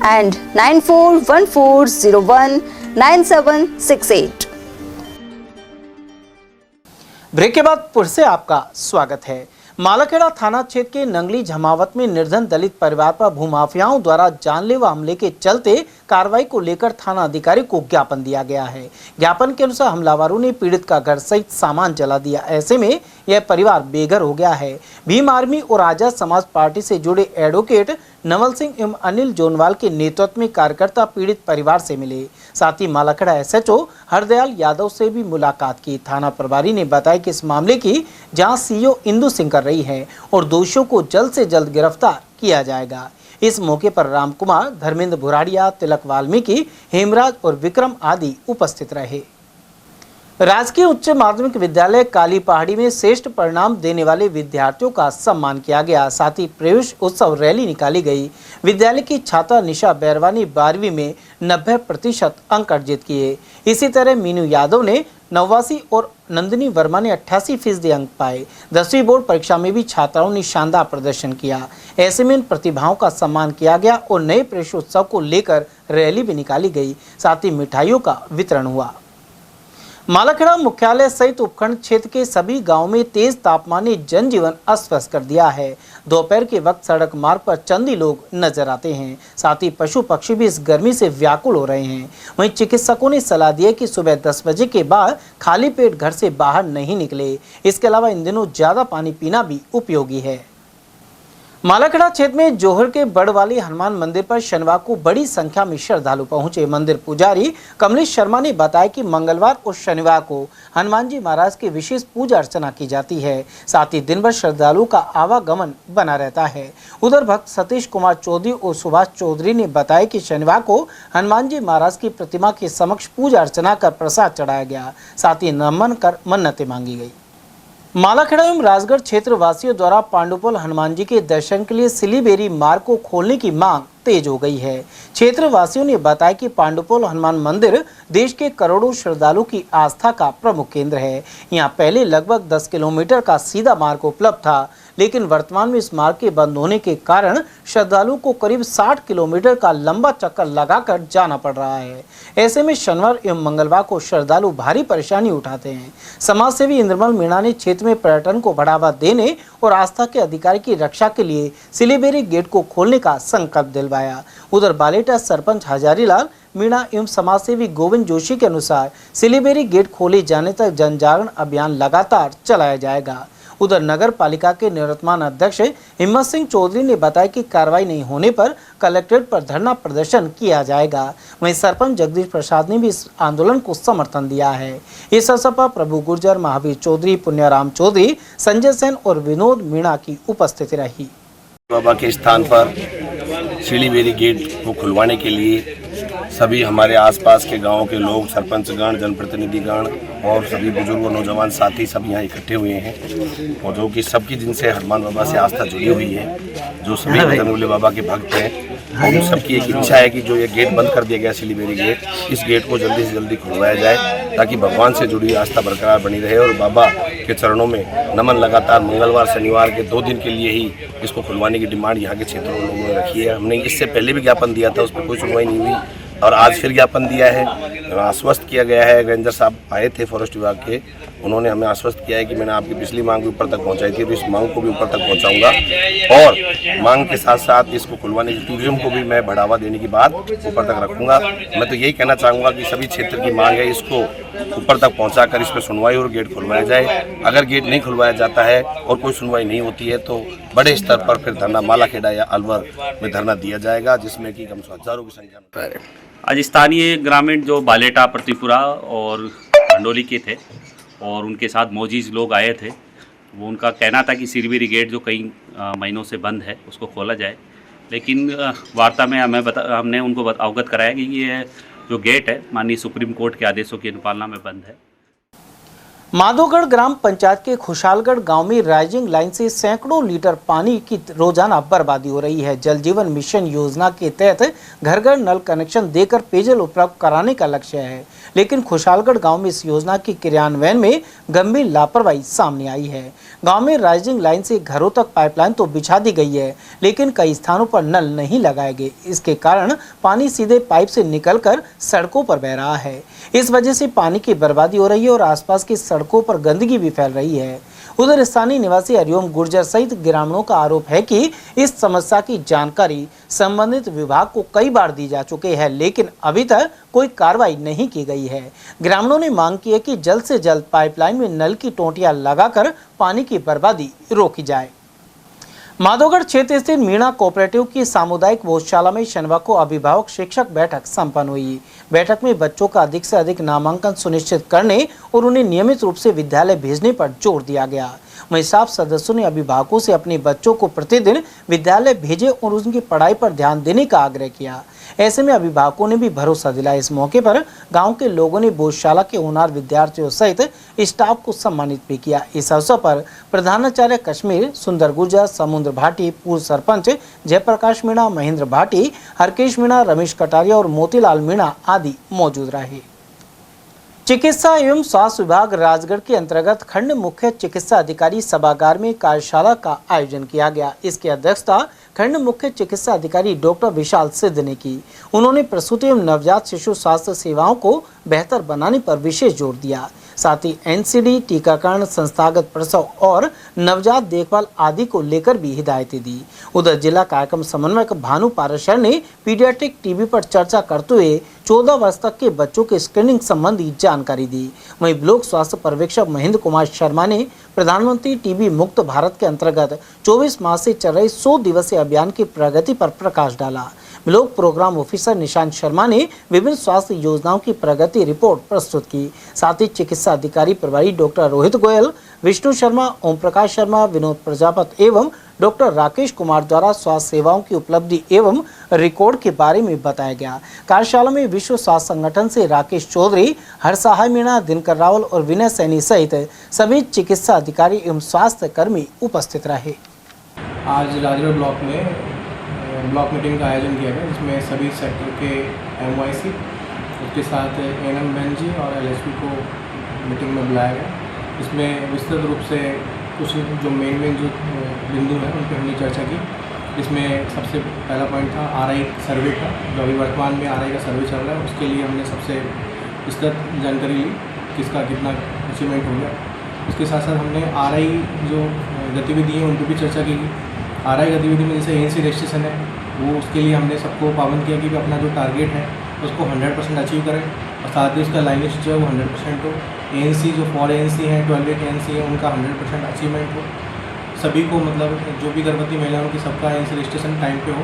and 9414019768। Break के बाद फिर से आपका स्वागत है। मालाखेड़ा थाना क्षेत्र के नंगली झमावत में निर्धन दलित परिवार पर भूमाफियाओं द्वारा जानलेवा हमले के चलते कार्रवाई को लेकर थाना अधिकारी को ज्ञापन दिया गया है। ज्ञापन के अनुसार हमलावरों ने पीड़ित का घर सहित सामान जला दिया। ऐसे में यह परिवार बेघर हो गया है। भीम आर्मी और आजाद समाज पार्टी से जुड़े एडवोकेट नवल सिंह एवं अनिल जोनवाल के नेतृत्व में कार्यकर्ता पीड़ित परिवार से मिले। साथ ही मालाखेड़ा SHO हरदयाल यादव से भी मुलाकात की। थाना प्रभारी ने बताया कि इस मामले की जांच CO इंदु सिंह कर रही है और दोषियों को जल्द से जल्द गिरफ्तार किया जाएगा। इस मौके पर राम कुमार, धर्मेंद्र भुराड़िया, तिलक वाल्मीकि, हेमराज और विक्रम आदि उपस्थित रहे। राजकीय उच्च माध्यमिक विद्यालय काली पहाड़ी में श्रेष्ठ परिणाम देने वाले विद्यार्थियों का सम्मान किया गया। साथ ही प्रवेश उत्सव रैली निकाली गई। विद्यालय की छात्रा निशा बैरवा ने 12वीं में 90% अंक अर्जित किए। इसी तरह मीनू यादव ने 89 और नंदिनी वर्मा ने 88% अंक पाए। 10वीं बोर्ड परीक्षा में भी छात्राओं ने शानदार प्रदर्शन किया। ऐसे में इन प्रतिभाओं का सम्मान किया गया और नए प्रवेश उत्सव को लेकर रैली भी निकाली गई। साथ ही मिठाइयों का वितरण हुआ। मालाखेड़ा मुख्यालय सहित उपखंड क्षेत्र के सभी गांवों में तेज तापमान ने जनजीवन अस्त व्यस्त कर दिया है। दोपहर के वक्त सड़क मार्ग पर चंद ही लोग नजर आते हैं। साथ ही पशु पक्षी भी इस गर्मी से व्याकुल हो रहे हैं। वहीं चिकित्सकों ने सलाह दी है कि सुबह 10 बजे के बाद खाली पेट घर से बाहर नहीं निकले। इसके अलावा इन दिनों ज्यादा पानी पीना भी उपयोगी है। मालाखेड़ा क्षेत्र में जोहर के बड़वाली हनुमान मंदिर पर शनिवार को बड़ी संख्या में श्रद्धालु पहुंचे। मंदिर पुजारी कमलेश शर्मा ने बताया कि मंगलवार और शनिवार को हनुमान जी महाराज की विशेष पूजा अर्चना की जाती है। साथ ही दिन भर श्रद्धालुओं का आवागमन बना रहता है। उधर भक्त सतीश कुमार चौधरी और सुभाष चौधरी ने बताया कि शनिवार को हनुमान जी महाराज की प्रतिमा के समक्ष पूजा अर्चना कर प्रसाद चढ़ाया गया। साथ ही नमन कर मन्नतें मांगी गई। मालाखेड़ा एवं राजगढ़ क्षेत्र वासियों द्वारा पांडुपोल हनुमान जी के दर्शन के लिए सिलीबेरी मार्ग को खोलने की मांग तेज हो गई है। क्षेत्र वासियों ने बताया कि पांडुपोल हनुमान मंदिर देश के करोड़ों श्रद्धालुओं की आस्था का प्रमुख केंद्र है। यहाँ पहले लगभग 10 किलोमीटर का सीधा मार्ग उपलब्ध था, लेकिन वर्तमान में इस मार्ग के बंद होने के कारण श्रद्धालुओं को करीब 60 किलोमीटर का लंबा चक्कर लगाकर जाना पड़ रहा है। ऐसे में शनिवार एवं मंगलवार को श्रद्धालु भारी परेशानी उठाते हैं। समाजसेवी इंद्रमल मीणा ने क्षेत्र में पर्यटन को बढ़ावा देने और आस्था के अधिकार की रक्षा के लिए सिलीबेरी गेट को खोलने का संकल्प दिलवाया। उधर बालेटा सरपंच हजारीलाल मीणा एवं समाजसेवी गोविंद जोशी के अनुसार सिलीबेरी गेट खोले जाने तक जन जागरण अभियान लगातार चलाया जाएगा। उधर नगर पालिका के निवर्तमान अध्यक्ष हिम्मत सिंह चौधरी ने बताया कि कार्रवाई नहीं होने पर कलेक्ट्रेट पर धरना प्रदर्शन किया जाएगा। वहीं सरपंच जगदीश प्रसाद ने भी इस आंदोलन को समर्थन दिया है। इस अवसर पर प्रभु गुर्जर, महावीर चौधरी, पुण्याराम चौधरी, संजय सेन और विनोद मीणा की उपस्थिति रही। बाबा के स्थान पर सिलीबेरी गेट को खुलवाने के लिए सभी हमारे आसपास के गांवों के लोग, सरपंचगण, जनप्रतिनिधिगण और सभी बुजुर्ग, नौजवान साथी सब यहाँ इकट्ठे हुए हैं और जो कि सबकी जिनसे हनुमान बाबा से आस्था जुड़ी हुई है, जो सभी बजरंगबली बाबा के भक्त हैं, और सबकी एक इच्छा है कि जो ये गेट बंद कर दिया गया सिलीबेरी गेट, इस गेट को जल्दी से जल्दी खुलवाया जाए ताकि भगवान से जुड़ी आस्था बरकरार बनी रहे और बाबा के चरणों में नमन लगातार मंगलवार शनिवार के 2 दिन के लिए ही इसको खुलवाने की डिमांड यहाँ के क्षेत्रों में लोगों ने रखी है। हमने इससे पहले भी ज्ञापन दिया था, उस पर कोई सुनवाई नहीं हुई और आज फिर ज्ञापन दिया है। आश्वस्त किया गया है, रेंजर साहब आए थे फॉरेस्ट विभाग के, उन्होंने हमें आश्वस्त किया है कि मैंने आपकी पिछली मांग भी ऊपर तक पहुंचाई थी, तो इस मांग को भी ऊपर तक पहुंचाऊंगा और मांग के साथ साथ इसको खुलवाने की टूरिज्म को भी मैं बढ़ावा देने की बात ऊपर तक रखूंगा। मैं तो यही कहना चाहूँगा कि सभी क्षेत्र की मांग है, इसको ऊपर तक पहुँचाकर इस पर सुनवाई और गेट खुलवाया जाए। अगर गेट नहीं खुलवाया जाता है और कोई सुनवाई नहीं होती है तो बड़े स्तर पर फिर धरना मालाखेड़ा या अलवर में धरना दिया जाएगा, जिसमें कि कम से कम हजारों की संख्या में। आज स्थानीय ग्रामीण जो बालेटा, प्रतिपुरा और खंडोली के थे और उनके साथ मौजीज लोग आए थे, वो उनका कहना था कि सिलीबेरी गेट जो कई महीनों से बंद है उसको खोला जाए। लेकिन वार्ता में हमने उनको अवगत कराया कि ये जो गेट है माननीय सुप्रीम कोर्ट के आदेशों की अनुपालना में बंद है। माधोगढ़ ग्राम पंचायत के खुशालगढ़ गांव में राइजिंग लाइन से सैकड़ों लीटर पानी की रोजाना बर्बादी हो रही है। जल जीवन मिशन योजना के तहत घर घर नल कनेक्शन देकर पेयजल उपलब्ध कराने का लक्ष्य है, लेकिन खुशालगढ़ गांव में इस योजना की क्रियान्वयन में गंभीर लापरवाही सामने आई है। गांव में राइजिंग लाइन से घरों तक पाइपलाइन तो बिछा दी गई है, लेकिन कई स्थानों पर नल नहीं लगाए गए। इसके कारण पानी सीधे पाइप से निकलकर सड़कों पर बह रहा है। इस वजह से पानी की बर्बादी हो रही है और आसपास की सड़कों पर गंदगी भी फैल रही है। उधर स्थानीय निवासी हरिओम गुर्जर सहित ग्रामीणों का आरोप है कि इस समस्या की जानकारी संबंधित विभाग को कई बार दी जा चुकी है, लेकिन अभी तक कोई कार्रवाई नहीं की गई है। ग्रामीणों ने मांग की है कि जल्द से जल्द पाइपलाइन में नल की टोंटियां लगाकर पानी की बर्बादी रोकी जाए। माधोगढ़ क्षेत्र स्थित मीणा कोऑपरेटिव की सामुदायिक भोजशाला में शनिवार को अभिभावक शिक्षक बैठक संपन्न हुई। बैठक में बच्चों का अधिक से अधिक नामांकन सुनिश्चित करने और उन्हें नियमित रूप से विद्यालय भेजने पर जोर दिया गया। वहीं स्टाफ सदस्यों ने अभिभावकों से अपने बच्चों को प्रतिदिन विद्यालय भेजे और उनकी पढ़ाई पर ध्यान देने का आग्रह किया। ऐसे में अभिभावकों ने भी भरोसा दिलाया। इस मौके पर गांव के लोगों ने बोधशाला के होनहार विद्यार्थियों सहित स्टाफ को सम्मानित भी किया। इस अवसर पर प्रधानाचार्य कश्मीर, सुंदर गुर्जर, समुद्र भाटी, पूर्व सरपंच जयप्रकाश मीणा, महेंद्र भाटी, हरकेश मीणा, रमेश कटारिया और मोतीलाल मीणा आदि मौजूद रहे। चिकित्सा एवं स्वास्थ्य विभाग राजगढ़ के अंतर्गत खंड मुख्य चिकित्सा अधिकारी सभागार में कार्यशाला का आयोजन किया गया। इसकी अध्यक्षता खंड मुख्य चिकित्सा अधिकारी डॉक्टर विशाल सिद्ध ने की। उन्होंने प्रसूति एवं नवजात शिशु स्वास्थ्य सेवाओं को बेहतर बनाने पर विशेष जोर दिया। साथ ही एनसीडी, टीकाकरण, संस्थागत प्रसव और नवजात देखभाल आदि को लेकर भी हिदायतें दी। उधर जिला कार्यक्रम समन्वयक भानु पाराशर ने पीडियाट्रिक टीबी पर चर्चा करते हुए 14 वर्ष तक के बच्चों के स्क्रीनिंग संबंधी जानकारी दी। वहीं ब्लॉक स्वास्थ्य पर्यवेक्षक महेंद्र कुमार शर्मा ने प्रधानमंत्री टीबी मुक्त भारत के अंतर्गत 24 माह से चल रहे 100 दिवसीय अभियान की प्रगति पर प्रकाश डाला। Block program officer Nishant Sharma ने विभिन्न स्वास्थ्य योजनाओं की प्रगति रिपोर्ट प्रस्तुत की। साथ ही चिकित्सा अधिकारी प्रभारी डॉक्टर रोहित गोयल, विष्णु शर्मा, ओम प्रकाश शर्मा, विनोद प्रजापति एवं डॉक्टर राकेश कुमार द्वारा स्वास्थ्य सेवाओं की उपलब्धि एवं रिकॉर्ड के बारे में बताया गया। कार्यशाला में विश्व स्वास्थ्य संगठन से राकेश चौधरी, हरसहाय मीणा, दिनकर रावल और विनय सैनी सहित सभी चिकित्सा अधिकारी एवं स्वास्थ्य कर्मी उपस्थित रहे। आज राजगढ़ ब्लॉक में ब्लॉक मीटिंग का आयोजन किया गया, जिसमें सभी सेक्टर के MYC उसके साथ ANM मैन जी और LSP को मीटिंग में बुलाया गया। इसमें विस्तृत रूप से कुछ जो मेन जो बिंदु हैं उन पर हमने चर्चा की। इसमें सबसे पहला पॉइंट था RI सर्वे का, जो अभी वर्तमान में RI का सर्वे चल रहा है, उसके लिए हमने सबसे विस्तृत जानकारी ली, किसका कितना अचीवमेंट हो गया। उसके साथ साथ हमने RI जो गतिविधि है उन पर भी चर्चा की। RI गतिविधि में जैसे ANC रजिस्ट्रेशन है, वो उसके लिए हमने सबको पाबंद किया कि अपना जो टारगेट है उसको 100% अचीव करें और साथ ही उसका लाइनेज जो है वो 100% हो। ANC जो 4 ANC हैं, 12 ANC है, उनका 100% अचीवमेंट हो। सभी को मतलब जो भी गर्भवती महिला उनकी सबका ANC रजिस्ट्रेशन टाइम पे हो।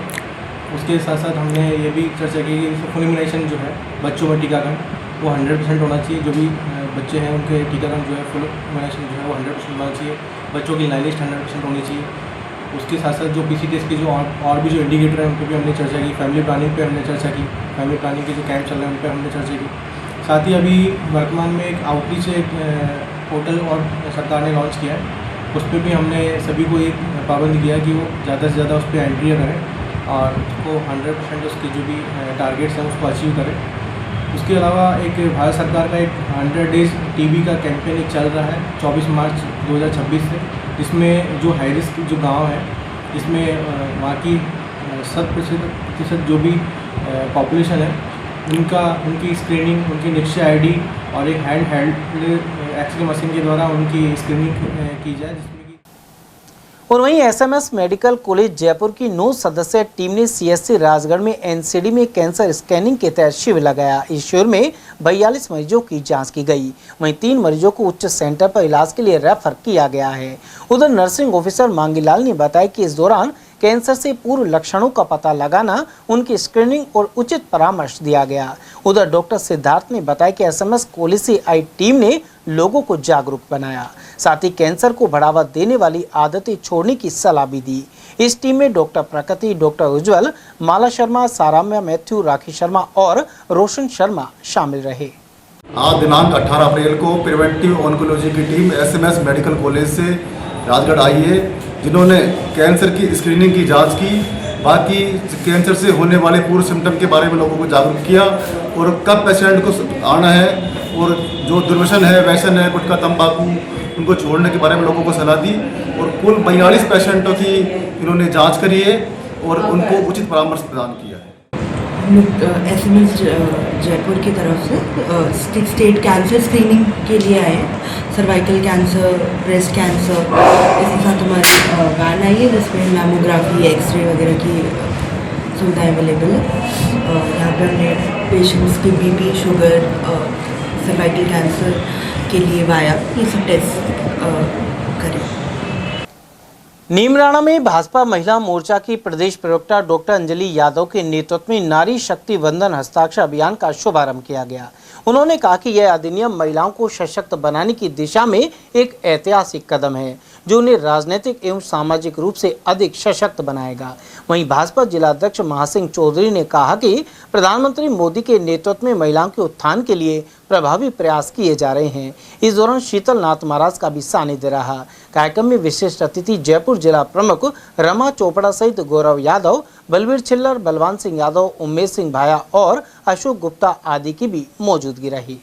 उसके साथ साथ हमने ये भी चर्चा की कि फुल इम्यूनाइजेशन जो है बच्चों में टीकाकरण वो 100% होना चाहिए। जो भी बच्चे हैं उनके टीकाकरण जो है फुल इम्यूनाइजेशन जो है वो 100% होना चाहिए। बच्चों की लाइनेज 100% होनी चाहिए। उसके साथ साथ जो PCTS के जो और भी जो इंडिकेटर हैं उन पर भी हमने चर्चा की। फैमिली प्लानिंग पे हमने चर्चा की। फैमिली प्लानिंग के जो कैंप चल रहे हैं उन पर हमने चर्चा की। साथ ही अभी वर्तमान में एक आउटरीच पोर्टल और सरकार ने लॉन्च किया है, उस पर भी हमने सभी को एक पाबंद किया कि वो ज़्यादा से ज़्यादा उस पर एंट्री करें और उसको 100% उसके जो भी टारगेट्स हैं उसको अचीव करें। उसके अलावा एक भारत सरकार का एक 100 डेज़ TB का कैंपेन एक चल रहा है 24 मार्च 2026 से, जिसमें जो हाई रिस्क जो गांव है, जिसमें वहाँ की 100% जो भी पॉपुलेशन है उनकी स्क्रीनिंग, उनकी निश्चय ID और एक हैंड हेल्ड एक्सरे मशीन के द्वारा उनकी स्क्रीनिंग की जाए। और वहीं SMS मेडिकल कॉलेज जयपुर की 9 सदस्यीय टीम ने CSC राजगढ़ में NCD में कैंसर स्कैनिंग के तहत शिविर लगाया। इस शिविर में 42 मरीजों की जांच की गई। वहीं 3 मरीजों को उच्च सेंटर पर इलाज के लिए रेफर किया गया है। उधर नर्सिंग ऑफिसर मांगीलाल ने बताया कि इस दौरान कैंसर से पूर्व लक्षणों का पता लगाना, उनकी स्क्रीनिंग और उचित परामर्श दिया गया। उधर डॉक्टर सिद्धार्थ ने बताया कि SMS कॉलेज से आई टीम ने लोगों को जागरूक बनाया। साथ ही कैंसर को बढ़ावा देने वाली आदतें छोड़ने की सलाह भी दी। इस टीम में डॉक्टर प्रकृति, डॉक्टर उज्जवल, माला शर्मा, साराम्या मैथ्यू, राखी शर्मा और रोशन शर्मा शामिल रहे। आज दिनांक 18 अप्रैल को प्रिवेंटिव ऑन्कोलॉजी की टीम SMS मेडिकल कॉलेज से राजगढ़ आई है, जिन्होंने कैंसर की स्क्रीनिंग की जांच की, बाकी कैंसर से होने वाले पूर्व सिम्टम के बारे में लोगों को जागरूक किया और कब पेशेंट को आना है और जो दुर्व्यसन है, व्यसन है, गुटखा तंबाकू, उनको छोड़ने के बारे में लोगों को सलाह दी और कुल 42 पेशेंटों की इन्होंने जांच करी है और उनको उचित परामर्श प्रदान किया है। SMS जयपुर की तरफ से स्टेट कैंसर स्क्रीनिंग के लिए आए हैं। सर्वाइकल कैंसर, ब्रेस्ट कैंसर, इसके साथ हमारी वैन आई है जिसमें मैमोग्राफी, एक्सरे वगैरह की सुविधा अवेलेबल है। यहाँ पर हमने पेशेंट्स की BP, शुगर, सर्वाइकल कैंसर के लिए वाया, ये सब टेस्ट करें। नीमराणा में भाजपा महिला मोर्चा की प्रदेश प्रवक्ता डॉक्टर अंजलि यादव के नेतृत्व में नारी शक्ति वंदन हस्ताक्षर अभियान का शुभारंभ किया गया। उन्होंने कहा कि यह अधिनियम महिलाओं को सशक्त बनाने की दिशा में एक ऐतिहासिक कदम है, जो उन्हें राजनीतिक एवं सामाजिक रूप से अधिक सशक्त बनाएगा। वहीं भाजपा जिलाध्यक्ष महासिंह चौधरी ने कहा कि प्रधानमंत्री मोदी के नेतृत्व में महिलाओं के उत्थान के लिए प्रभावी प्रयास किए जा रहे हैं। इस दौरान शीतल नाथ महाराज का भी सानिध्य रहा। कार्यक्रम में विशिष्ट अतिथि जयपुर जिला प्रमुख रमा चोपड़ा सहित गौरव यादव, बलवीर छिल्लर, बलवान सिंह यादव, उमेश सिंह भाया और अशोक गुप्ता आदि की भी मौजूदगी रही।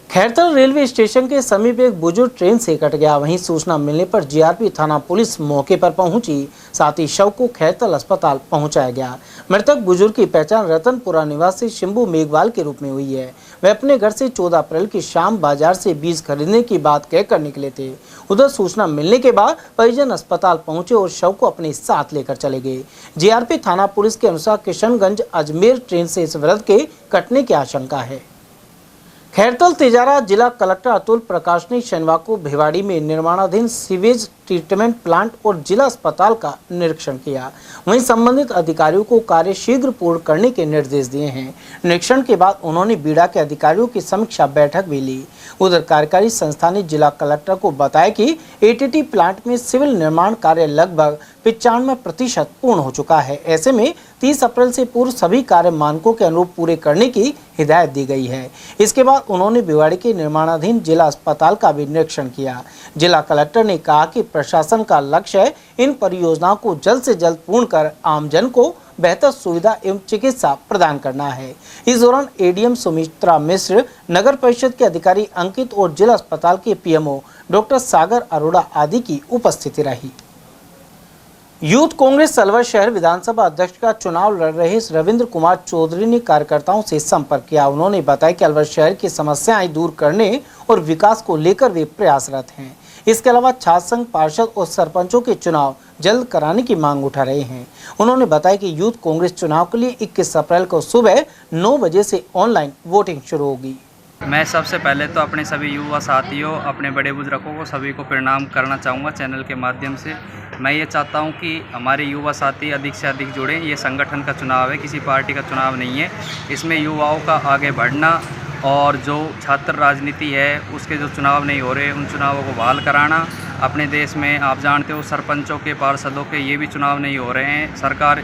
खैरतल रेलवे स्टेशन के समीप एक बुजुर्ग ट्रेन से कट गया। वहीं सूचना मिलने पर जीआरपी थाना पुलिस मौके पर पहुंची, साथ ही शव को खैरतल अस्पताल पहुंचाया गया। मृतक बुजुर्ग की पहचान रतनपुरा निवासी शिंबू मेघवाल के रूप में हुई है। वह अपने घर से 14 अप्रैल की शाम बाजार से बीज खरीदने की बात कहकर निकले थे। उधर सूचना मिलने के बाद परिजन अस्पताल पहुंचे और शव को अपने साथ लेकर चले गए। जीआरपी थाना पुलिस के अनुसार किशनगंज अजमेर ट्रेन से इस वृद्ध के कटने की आशंका है। खैरतल तिजारा जिला कलेक्टर अतुल प्रकाश ने शनिवार को भिवाड़ी में निर्माणाधीन सीवेज ट्रीटमेंट प्लांट और जिला अस्पताल का निरीक्षण किया। वहीं संबंधित अधिकारियों को कार्य शीघ्र पूर्ण करने के निर्देश दिए हैं। निरीक्षण के बाद उन्होंने बीड़ा के अधिकारियों की समीक्षा बैठक भी ली। उधर कार्यकारी संस्था ने जिला कलेक्टर को बताया कि एटीटी प्लांट में सिविल निर्माण कार्य लगभग 95% पूर्ण हो चुका है। ऐसे में 30 अप्रैल से पूर्व सभी कार्य मानकों के अनुरूप पूरे करने की हिदायत दी गई है। इसके बाद उन्होंने भिवाड़ी के निर्माणाधीन जिला अस्पताल का भी निरीक्षण किया। जिला कलेक्टर ने कहा कि प्रशासन का लक्ष्य है इन परियोजनाओं को जल्द से जल्द पूर्ण कर आमजन को बेहतर सुविधा एवं चिकित्सा प्रदान करना है। इस दौरान एडीएम सुमित्रा मिश्र, नगर परिषद के अधिकारी अंकित और जिला अस्पताल के पीएमओ डॉक्टर सागर अरोड़ा आदि की उपस्थिति रही। यूथ कांग्रेस अलवर शहर विधानसभा अध्यक्ष का चुनाव लड़ रहे रविंद्र कुमार चौधरी ने कार्यकर्ताओं से संपर्क किया। उन्होंने बताया कि अलवर शहर की समस्याएं दूर करने और विकास को लेकर वे प्रयासरत हैं। इसके अलावा छात्र संघ, पार्षद और सरपंचों के चुनाव जल्द कराने की मांग उठा रहे हैं। उन्होंने बताया कि यूथ कांग्रेस चुनाव के लिए 21 अप्रैल को सुबह 9 बजे से ऑनलाइन वोटिंग शुरू होगी। मैं सबसे पहले तो अपने सभी युवा साथियों, अपने बड़े बुजुर्गों को सभी को प्रणाम करना चाहूँगा चैनल के माध्यम से। मैं ये चाहता हूँ कि हमारे युवा साथी अधिक से अधिक जुड़ें। ये संगठन का चुनाव है, किसी पार्टी का चुनाव नहीं है। इसमें युवाओं का आगे बढ़ना और जो छात्र राजनीति है उसके जो चुनाव नहीं हो रहे उन चुनावों को बहाल कराना। अपने देश में आप जानते हो सरपंचों के, पार्षदों के ये भी चुनाव नहीं हो रहे हैं। सरकार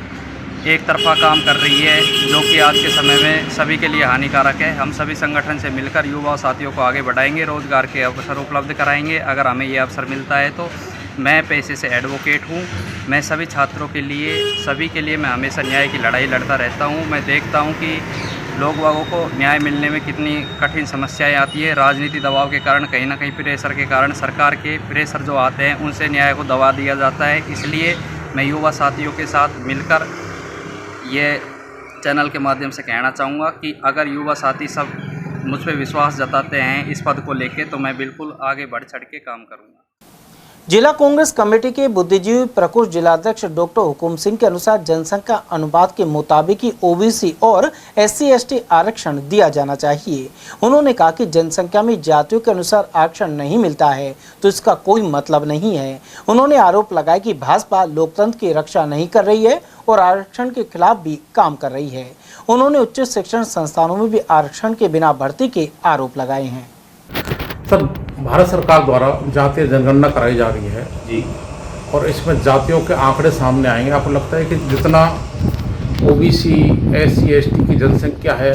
एक तरफा काम कर रही है जो कि आज के समय में सभी के लिए हानिकारक है। हम सभी संगठन से मिलकर युवा साथियों को आगे बढ़ाएंगे, रोजगार के अवसर उपलब्ध कराएंगे अगर हमें ये अवसर मिलता है तो। मैं पेशे से एडवोकेट हूँ। मैं सभी छात्रों के लिए, सभी के लिए मैं हमेशा न्याय की लड़ाई लड़ता रहता हूँ। मैं देखता हूँ कि लोग बागों को न्याय मिलने में कितनी कठिन समस्याएं आती है। राजनीति दबाव के कारण, कहीं ना कहीं प्रेशर के कारण, सरकार के प्रेशर जो आते हैं उनसे न्याय को दबा दिया जाता है। इसलिए मैं युवा साथियों के साथ मिलकर ये चैनल के माध्यम से कहना चाहूँगा कि अगर युवा साथी सब मुझ पर विश्वास जताते हैं इस पद को लेके तो मैं बिल्कुल आगे बढ़ चढ़ के काम करूँगा। जिला कांग्रेस कमेटी के बुद्धिजीवी प्रकोष्ठ जिलाध्यक्ष डॉक्टर हुकुम सिंह के अनुसार जनसंख्या अनुपात के मुताबिक ही ओबीसी और SC/ST आरक्षण दिया जाना चाहिए। उन्होंने कहा कि जनसंख्या में जातियों के अनुसार आरक्षण नहीं मिलता है तो इसका कोई मतलब नहीं है। उन्होंने आरोप लगाया कि भाजपा लोकतंत्र की रक्षा नहीं कर रही है और आरक्षण के खिलाफ भी काम कर रही है। उन्होंने उच्च शिक्षण संस्थानों में भी आरक्षण के बिना भर्ती के आरोप लगाए हैं। सर, भारत सरकार द्वारा जातीय जनगणना कराई जा रही है जी, और इसमें जातियों के आंकड़े सामने आएंगे। आपको लगता है कि जितना ओबीसी, SC/ST की जनसंख्या है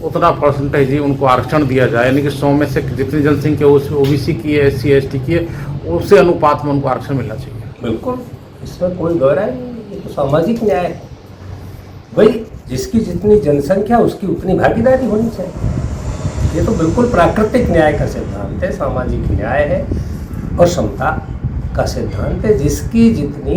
उतना परसेंटेज ही उनको आरक्षण दिया जाए, यानी कि 100 में से जितनी जनसंख्या उस ओबीसी की है, SC/ST की है, उसे अनुपात में उनको आरक्षण मिलना चाहिए। बिल्कुल, इसमें कोई गौर है, ये तो सामाजिक न्याय है भाई। जिसकी जितनी जनसंख्या उसकी उतनी भागीदारी होनी चाहिए। ये तो बिल्कुल प्राकृतिक न्याय का सिद्धांत है, सामाजिक न्याय है और समता का सिद्धांत है। जिसकी जितनी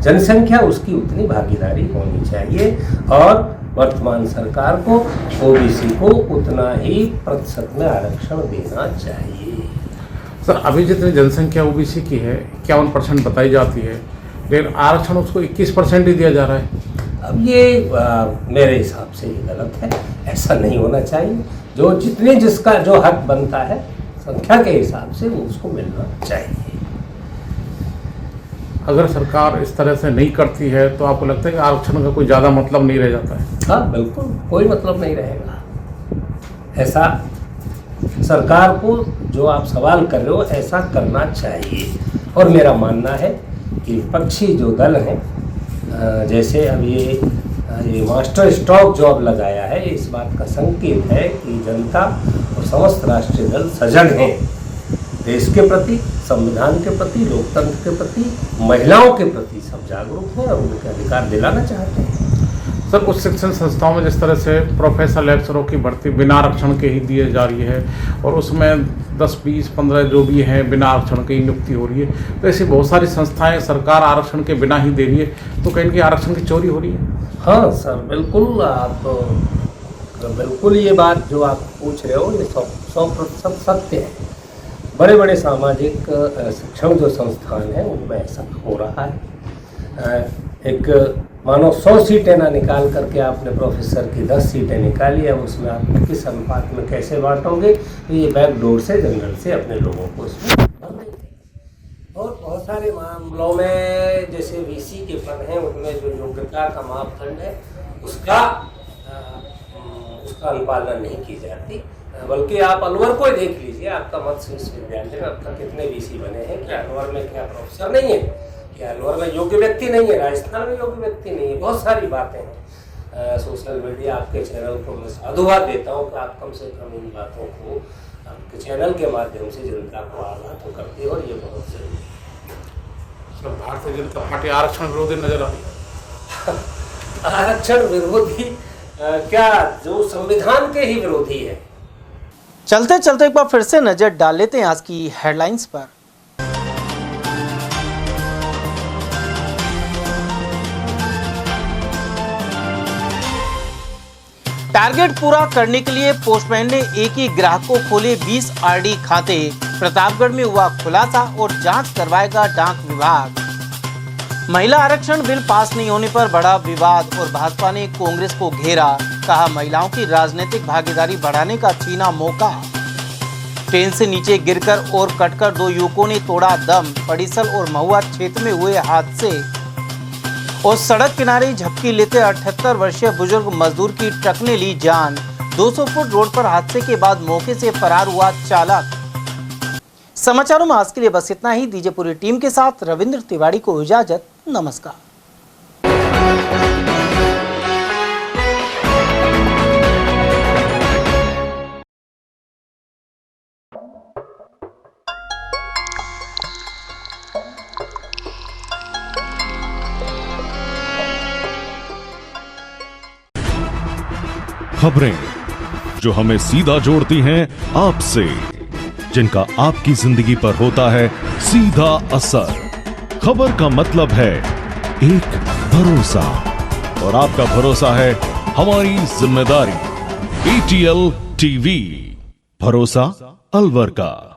जनसंख्या उसकी उतनी भागीदारी होनी चाहिए और वर्तमान सरकार को ओबीसी को उतना ही प्रतिशत में आरक्षण देना चाहिए। सर, अभी जितनी जनसंख्या ओबीसी की है 51% बताई जाती है, लेकिन आरक्षण उसको 21% ही दिया जा रहा है। अब ये मेरे हिसाब से ये गलत है, ऐसा नहीं होना चाहिए। जो जितने जिसका जो हक बनता है संख्या के हिसाब से उसको मिलना चाहिए। अगर सरकार इस तरह से नहीं करती है तो आपको लगता है कि आरक्षण का कोई ज़्यादा मतलब नहीं रह जाता है? हाँ, बिल्कुल कोई मतलब नहीं रहेगा। ऐसा सरकार को जो आप सवाल कर रहे हो ऐसा करना चाहिए। और मेरा मानना है कि विपक्षी जो दल हैं, जैसे अब ये मास्टर स्ट्रोक जॉब लगाया है, इस बात का संकेत है कि जनता और समस्त राष्ट्रीय दल सजग हैं देश के प्रति, संविधान के प्रति, लोकतंत्र के प्रति, महिलाओं के प्रति सब जागरूक हैं और उनके अधिकार दिलाना चाहते हैं। सर, उच्च शिक्षण संस्थाओं में जिस तरह से प्रोफेसर लेक्चरों की भर्ती बिना आरक्षण के ही दिए जा रही है और उसमें 10, 20, 15 जो भी हैं बिना आरक्षण की नियुक्ति हो रही है, तो ऐसी बहुत सारी संस्थाएं सरकार आरक्षण के बिना ही दे रही है, तो कहीं की आरक्षण की चोरी हो रही है? हाँ सर, बिल्कुल। आप बिल्कुल ये बात जो आप पूछ रहे हो ये 100% सत्य है। बड़े बड़े सामाजिक शिक्षण जो संस्थान हैं उनमें ऐसा हो रहा है। एक मानो 100 सीटें ना निकाल करके आपने प्रोफेसर की 10 सीटें निकाली, अब उसमें आप किस अनुपात में कैसे बांटोगे, तो ये बैकडोर से, जनरल से अपने लोगों को उसमें भर देते हैं। और बहुत सारे मामलों में जैसे वीसी के पद हैं उनमें जो योग्यता का मापदंड है उसका अनुपालन नहीं की जाती, बल्कि आप अलवर को ही देख लीजिए। आपका मत्स्य विश्वविद्यालय में अब तक कितने वीसी बने हैं? क्या अलवर में क्या प्रोफेसर नहीं है? क्या अलवर में योग्य व्यक्ति नहीं है? राजस्थान में योग्य व्यक्ति नहीं है? बहुत सारी बातें हैं। सोशल मीडिया आपके चैनल को मैं साधुवाद देता हूँ कि आप कम से कम इन बातों को आपके चैनल के माध्यम से जनता को आगाह तो करती है और ये बहुत जरूरी है। भारतीय जनता पार्टी आरक्षण विरोधी नजर आ रही है। आरक्षण विरोधी क्या, जो संविधान के ही विरोधी है। चलते चलते एक बार फिर से नजर डाल लेते हैं आज की हेडलाइंस पर। टारगेट पूरा करने के लिए पोस्टमैन ने एक ही ग्राहक को खोले 20 आरडी खाते। प्रतापगढ़ में हुआ खुलासा और जांच करवाएगा डाक विभाग। महिला आरक्षण बिल पास नहीं होने पर बड़ा विवाद और भाजपा ने कांग्रेस को घेरा। कहा महिलाओं की राजनीतिक भागीदारी बढ़ाने का छीना मौका। ट्रेन से नीचे गिरकर और कटकर 2 युवकों ने तोड़ा दम। पड़ीसल और महुआ क्षेत्र में हुए हादसे। और सड़क किनारे झपकी लेते 78 वर्षीय बुजुर्ग मजदूर की ट्रक ने ली जान। 200 फुट रोड पर हादसे के बाद मौके से फरार हुआ चालक। समाचारों में आज के लिए बस इतना ही। दीजिए पूरी टीम के साथ रविंद्र तिवारी को इजाजत। नमस्कार। खबरें जो हमें सीधा जोड़ती हैं आपसे, जिनका आपकी जिंदगी पर होता है सीधा असर। खबर का मतलब है एक भरोसा, और आपका भरोसा है हमारी जिम्मेदारी। ATL TV, भरोसा अलवर का।